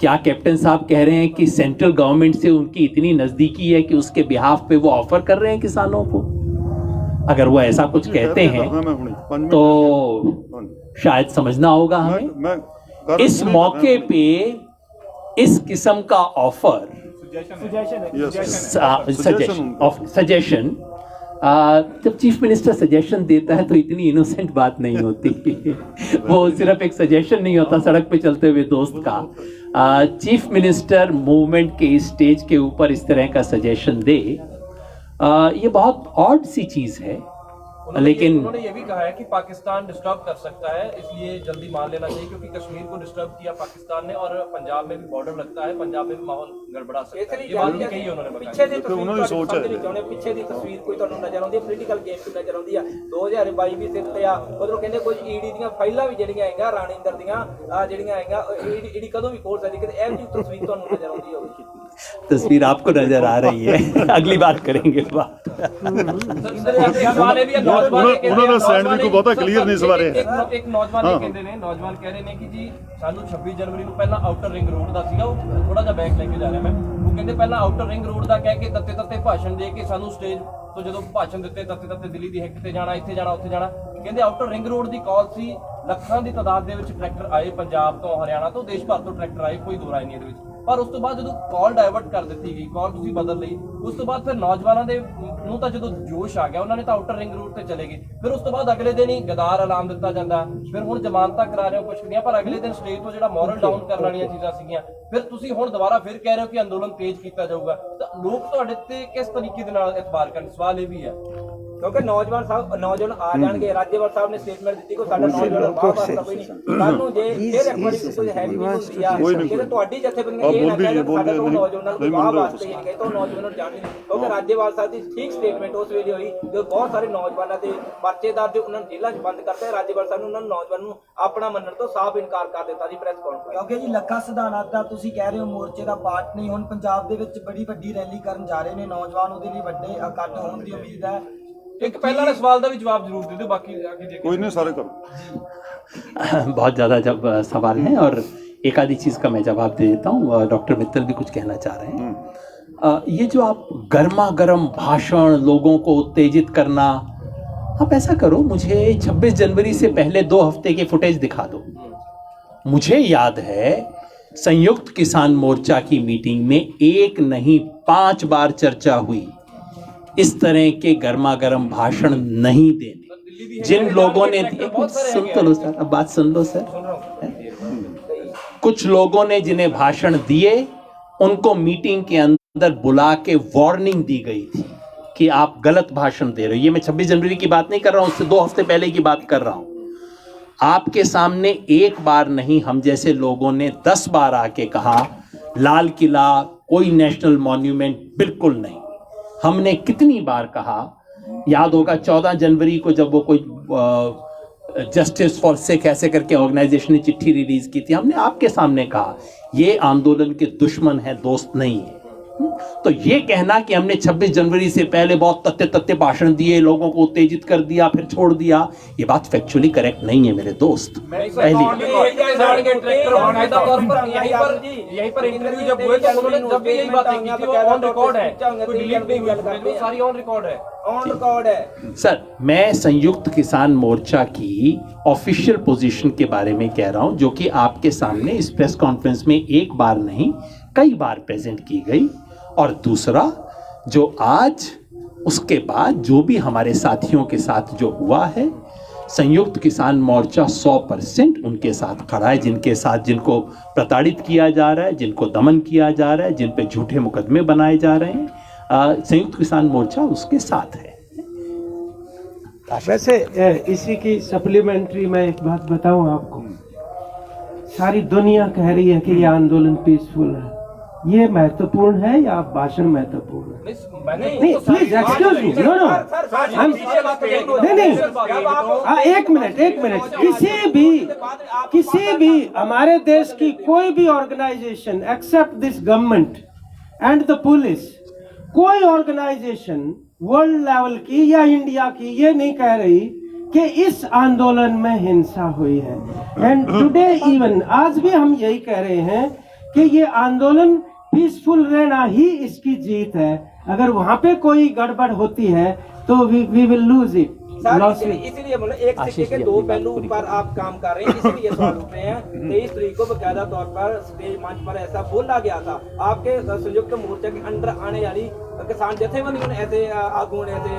क्या कैप्टन साहब कह रहे हैं कि सेंट्रल गवर्नमेंट से उनकी इतनी नजदीकी है कि उसके बिहाफ पे वो ऑफर कर रहे हैं किसानों को? अगर वो ऐसा कुछ कहते हैं तो शायद समझना होगा हमें। इस मौके पे इस किस्म का ऑफर, सजेशन, जब चीफ मिनिस्टर सजेशन देता है तो इतनी इनोसेंट बात नहीं होती। वो सिर्फ एक सजेशन नहीं होता सड़क पे चलते हुए दोस्त का। चीफ मिनिस्टर मूवमेंट के इस स्टेज के ऊपर इस तरह का सजेशन दे, ये बहुत ऑड सी चीज है। लेकिन उन्होंने ये भी कहा है कि पाकिस्तान डिस्टर्ब कर सकता है, इसलिए जल्दी मान लेना चाहिए, क्योंकि कश्मीर को डिस्टर्ब किया पाकिस्तान ने और पंजाब में भी बॉर्डर लगता है, पंजाब में भी माहौल गड़बड़ा सकता है, इसलिए ये बात भी कही है उन्होंने ਪਿੱਛੇ बताया। ਦੀ ਤਸਵੀਰ ਉਹਨਾਂ ਦੀ ਸੋਚ ਹੈ। ਸਮਝਣੀ ਚਾਹੁੰਦੇ ਪਿੱਛੇ ਦੀ ਤਸਵੀਰ ਕੋਈ ਤੁਹਾਨੂੰ ਨਜ਼ਰ ਆਉਂਦੀ ਹੈ ਪੋਲੀਟੀਕਲ ਗੇਮ ਕੋਈ ਨਜ਼ਰ ਆਉਂਦੀ ਆ 2022 ਵੀ ਸਿਰ ਤੇ ਆ ਉਧਰੋਂ ਕਹਿੰਦੇ ਕੁਝ ਈਡੀ ਦੀਆਂ ਫਾਈਲਾਂ ਵੀ ਜਿਹੜੀਆਂ ਹੈਗੀਆਂ ਰਾਣਿੰਦਰ ਦੀਆਂ ਜਿਹੜੀਆਂ ਹੈਗੀਆਂ ਈਡੀ ਕਦੋਂ ਵੀ ਖੋਲ ਸਕਦੀ ਕਿਤੇ ਇਹ ਜਿਹੀ ਤਸਵੀਰ ਤੁਹਾਨੂੰ ਨਜ਼ਰ ਆਉਂਦੀ ਹੋਵੇ तस्वीर आपको नजर आ रही है अगली बार करेंगे बात ਸਵਾਲ ਇਹ ਵੀ ਹੈ ਨੌਜਵਾਨ ਇਹ ਕਹਿੰਦੇ ਉਹਨਾਂ ਦਾ ਸੈਂਡ ਵੀ ਕੋਈ ਬਹੁਤਾ ਸਰ, clear ਨਹੀਂ ਇਸ ਬਾਰੇ। ਇੱਕ ਨੌਜਵਾਨ ਇਹ ਕਹਿੰਦੇ ਨੇ ਨੌਜਵਾਨ ਕਹਿ ਰਹੇ ਨੇ ਕਿ ਜੀ ਸਾਨੂੰ 26 ਜਨਵਰੀ ਨੂੰ ਪਹਿਲਾਂ ਆਊਟਰ ਰਿੰਗ ਰੋਡ ਦਾ ਸੀਗਾ ਉਹ ਥੋੜਾ ਜਿਹਾ ਬੈਕ ਲੈ ਕੇ ਜਾ ਰਿਹਾ ਮੈਂ ਉਹ ਕਹਿੰਦੇ ਪਹਿਲਾਂ ਆਊਟਰ ਰਿੰਗ ਰੋਡ ਦਾ ਕਹਿ ਕੇ ਤੱਤੇ ਭਾਸ਼ਣ ਦੇ ਕੇ ਸਾਨੂੰ ਸਟੇਜ ਤੋਂ ਜਦੋਂ ਭਾਸ਼ਣ ਦਿੱਤੇ ਤੱਤੇ ਦਿੱਲੀ ਦੀ ਹਿੱਕ ਤੇ ਜਾਣਾ ਇੱਥੇ ਜਾਣਾ ਉੱਥੇ ਜਾਣਾ ਕਹਿੰਦੇ ਆਊਟਰ ਰਿੰਗ ਰੋਡ ਦੀ ਕਾਲ ਸੀ ਲੱਖਾਂ ਦੀ ਤਾਦਾਦ ਦੇ ਵਿੱਚ ਟਰੈਕਟਰ ਆਏ ਪੰਜਾਬ ਤੋਂ ਹਰਿਆਣਾ ਤੋਂ ਦੇਸ਼ ਭਰ ਤੋਂ ਟਰੈਕਟਰ ਆਏ ਕੋਈ ਦੋ ਰਾਏ ਨਹੀਂ ਇਹਦੇ ਵਿੱਚ ਪਰ ਉਸ ਤੋਂ ਬਾਅਦ ਜਦੋਂ ਕਾਲ ਡਾਇਵਰਟ ਕਰ ਦਿੱਤੀ ਗਈ ਕਾਲ ਤੁਸੀਂ ਬਦਲ ਲਈ ਉਸ ਤੋਂ ਬਾਅਦ ਫਿਰ ਨੌਜਵਾਨਾਂ ਦੇ ਨੂੰ ਤਾਂ ਜਦੋਂ ਜੋਸ਼ ਆ ਗਿਆ ਉਹਨਾਂ ਨੇ ਤਾਂ ਆਊਟਰ ਰਿੰਗ ਰੋਡ ਤੇ ਚਲੇ ਗਏ ਫਿਰ ਉਸ ਤੋਂ ਬਾਅਦ ਅਗਲੇ ਦਿਨ ਹੀ ਗਦਾਰ ਐਲਾਨ ਦਿੱਤਾ ਜਾਂਦਾ ਫਿਰ ਹੁਣ ਜ਼ਮਾਨਤਾਂ ਕਰਾ ਰਹੇ ਹੋ ਕੁਛ ਨਹੀਂ ਪਰ ਅਗਲੇ ਦਿਨ ਸਟੇਜ ਤੋਂ ਜਿਹੜਾ ਮੋਰਲ ਡਾਊਨ ਕਰਨ ਵਾਲੀਆਂ ਚੀਜ਼ਾਂ ਸੀਗੀਆਂ ਫਿਰ ਤੁਸੀਂ ਹੁਣ ਦੁਬਾਰਾ ਫਿਰ ਕਹਿ ਰਹੇ ਹੋ ਕਿ ਅੰਦੋਲਨ ਤੇਜ਼ ਕੀਤਾ ਜਾਊਗਾ ਤਾਂ ਲੋਕ ਤੁਹਾਡੇ ਤੇ ਕਿਸ ਤਰੀਕੇ ਦੇ ਨਾਲ ਇਤਬਾਰ ਕਰਨ ਸਵਾਲ ਇਹ ਵੀ ਹੈ ਕਿਉਂਕਿ ਨੌਜਵਾਨ ਆ ਜਾਣਗੇ ਰਾਜੇਵਾਲ ਸਾਹਿਬ ਨੇ ਸਟੇਟਮੈਂਟ ਦਿੱਤੀ ਕੋਈ ਸਾਡਾ ਨੌਜਵਾਨ ਬਾਹਰ ਵਾਸਤਾ ਕੋਈ ਨਹੀਂ ਕੱਲ ਨੂੰ ਜੇ ਫਿਰ ਇੱਕ ਵਾਰੀ ਕੋਈ ਹੈਵੀ ਹੁੰਦੀ ਆ ਕਿ ਤੁਹਾਡੀ ਜਥੇਬੰਦੀਆਂ ਇਹ ਨਾ ਕਹਿਣ ਸਾਡਾ ਤੋਂ ਨੌਜਵਾਨਾਂ ਨੂੰ ਬਾਹਰ ਵਾਸਤੇ ਹੀ ਗਏ ਤਾਂ ਨੌਜਵਾਨਾਂ ਨੂੰ ਜਾਣੀ ਨਹੀਂ ਕਿਉਂਕਿ ਰਾਜੇਵਾਲ ਸਾਹਿਬ ਦੀ ਠੀਕ ਸਟੇਟਮੈਂਟ ਉਸ ਵੇਲੇ ਹੋਈ ਜੋ ਬਹੁਤ ਸਾਰੇ ਨੌਜਵਾਨਾਂ ਦੇ ਪਰਚੇਦਾਰ ਜੋ ਉਹਨਾਂ ਨੂੰ ਜੇਲ੍ਹਾਂ 'ਚ ਬੰਦ ਕਰਤੇ ਰਾਜੇਵਾਲ ਸਾਹਿਬ ਨੇ ਉਹਨਾਂ ਨੌਜਵਾਨ ਨੂੰ ਆਪਣਾ ਮੰਨਣ ਤੋਂ ਸਾਫ਼ ਇਨਕਾਰ ਕਰ ਦਿੱਤਾ ਜੀ ਪ੍ਰੈਸ ਕਾਨਫਰੰਸ ਕਿਉਂਕਿ ਜੀ ਲੱਖਾ ਸਿਧਾਂਤ ਦਾ ਤੁਸੀਂ ਕਹਿ ਰਹੇ ਹੋ ਮੋਰਚੇ ਦਾ ਪਾਰਟ ਨਹੀਂ ਹੁਣ ਪੰਜਾਬ ਦੇ ਵਿੱਚ ਬੜੀ ਵੱਡੀ ਰੈਲੀ ਕਰਨ ਜਾ ਰਹੇ ਨੇ ਨੌਜਵਾਨ ਉਹਦੇ ਲਈ ਵੱਡੇ ਇਕੱਠ ਹੋਣ ਦੀ ਉਮੀਦ ਹੈ ਇੱਕ ਪਹਿਲਾਂ ਵਾਲੇ ਸਵਾਲ ਦਾ ਵੀ ਜਵਾਬ ਜ਼ਰੂਰ ਦੇ ਦਿਓ ਬਾਕੀ आगे देखें कोई नहीं सारे करो बहुत ज़्यादा जब सवाल हैं और एक आधी चीज़ का मैं जवाब दे देता हूँ डॉक्टर मित्तल भी कुछ कहना चाह रहे हैं ये जो आप गर्मा गर्म भाषण लोगों को उत्तेजित करना आप ऐसा करो मुझे 26 जनवरी से पहले 2 हफ्ते के फुटेज दिखा दो मुझे याद है संयुक्त किसान मोर्चा की मीटिंग में एक नहीं 5 बार चर्चा हुई इस तरह के गर्मा गर्म भाषण नहीं देने जिन लोगों ने सुन तो लो सर अब बात सुन लो सर कुछ लोगों ने जिन्हें भाषण दिए उनको मीटिंग के अंदर बुला के वार्निंग दी गई थी कि आप गलत भाषण दे रहे हो ये मैं 26 जनवरी की बात नहीं कर रहा हूं उससे 2 हफ्ते पहले की बात कर रहा हूं आपके सामने एक बार नहीं हम जैसे लोगों ने 10 बार आके कहा लाल किला कोई नेशनल मॉन्यूमेंट बिल्कुल नहीं हमने कितनी बार कहा याद होगा 14 जनवरी को जब वो कोई जस्टिस फॉर सिख ऐसे करके ऑर्गेनाइजेशन ने चिट्ठी रिलीज की थी हमने आपके सामने कहा ये आंदोलन के दुश्मन है दोस्त नहीं है तो ये कहना कि हमने 26 जनवरी से पहले बहुत तत्ते भाषण दिए लोगों को उत्तेजित कर दिया फिर छोड़ दिया ये बात फैक्चुअली करेक्ट नहीं है मेरे दोस्त यहीं पर इंटरव्यू जब हुए तो उन्होंने जब भी यही बात की थी वो ऑन रिकॉर्ड है कोई डिलीट नहीं हुई वो सारी ऑन रिकॉर्ड है सर मैं संयुक्त किसान मोर्चा की ऑफिशियल पोजीशन के बारे में कह रहा हूं जो कि आपके सामने इस प्रेस कॉन्फ्रेंस में एक बार नहीं कई बार प्रेजेंट की गई और दूसरा जो आज उसके बाद जो भी हमारे साथियों के साथ जो हुआ है संयुक्त किसान मोर्चा 100% उनके साथ खड़ा है जिनके साथ जिनको प्रताड़ित किया जा रहा है जिनको दमन किया जा रहा है जिन पे झूठे मुकदमे बनाए जा रहे हैं संयुक्त किसान मोर्चा उसके साथ है। वैसे इसी की सप्लीमेंट्री मैं एक बात बताऊं आपको सारी दुनिया कह रही है कि ये आंदोलन पीसफुल है ये महत्वपूर्ण है या भाषण महत्वपूर्ण है नहीं प्लीज एक्सक्यूज मी नो नहीं एक मिनट किसी भी हमारे देश की कोई भी organisation except this government and the police कोई ऑर्गेनाइजेशन वर्ल्ड लेवल की या इंडिया की ये नहीं कह रही कि इस आंदोलन में हिंसा हुई है एंड टुडे इवन आज भी हम यही कह रहे हैं कि ये आंदोलन पीसफुल रहना ही इसकी जीत है अगर वहां पे कोई गड़बड़ होती है तो वी विल लूज इट इसीलिए बोले एक सिक्के के दो पहलू पर आप काम कर रहे हैं इसलिए सवाल उठ रहे हैं 23 तारीख को बकायदा तौर पर स्टेज मंच पर ऐसा बोला गया था आपके संयुक्त मोर्चा के अंडर आने वाली किसान जथेबंदियों ने ऐसे आगू ने ऐसे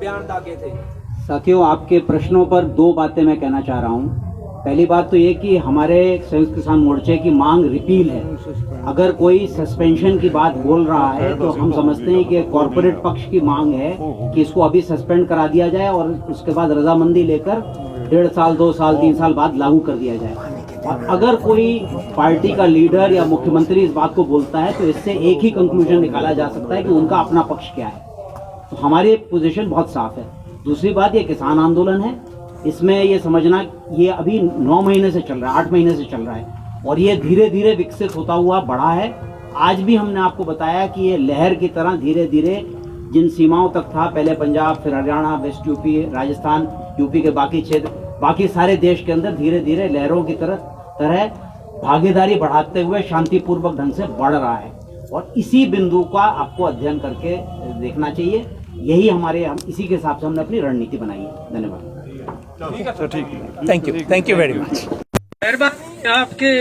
बयान दागे थे। साथियों आपके प्रश्नों पर 2 बातें मैं कहना चाह रहा हूँ। पहली बात तो ये कि हमारे संयुक्त किसान मोर्चे की मांग रिपील है अगर कोई सस्पेंशन की बात बोल रहा है तो हम समझते हैं कि कॉर्पोरेट पक्ष की मांग है कि इसको अभी सस्पेंड करा दिया जाए और उसके बाद रजामंदी लेकर 1.5 साल 2 साल 3 साल बाद लागू कर दिया जाए और अगर कोई पार्टी का लीडर या मुख्यमंत्री इस बात को बोलता है तो इससे एक ही कंक्लूजन निकाला जा सकता है कि उनका अपना पक्ष क्या है। तो हमारी पोजीशन बहुत साफ है। दूसरी बात, ये किसान आंदोलन है, इसमें ये समझना ये अभी 9 महीने से चल रहा है, 8 महीने से चल रहा है और ये धीरे धीरे विकसित होता हुआ बढ़ा है। आज भी हमने आपको बताया कि ये लहर की तरह धीरे धीरे जिन सीमाओं तक था, पहले पंजाब, फिर Haryana, west UP, Rajasthan, UP के बाकी क्षेत्र, बाकी सारे देश के अंदर धीरे धीरे लहरों की तरह भागीदारी बढ़ाते हुए शांतिपूर्वक ढंग से बढ़ रहा है और इसी बिंदु का आपको अध्ययन करके देखना चाहिए। यही हम इसी के हिसाब से हमने अपनी रणनीति बनाई है। धन्यवाद। Thank you very much. आपके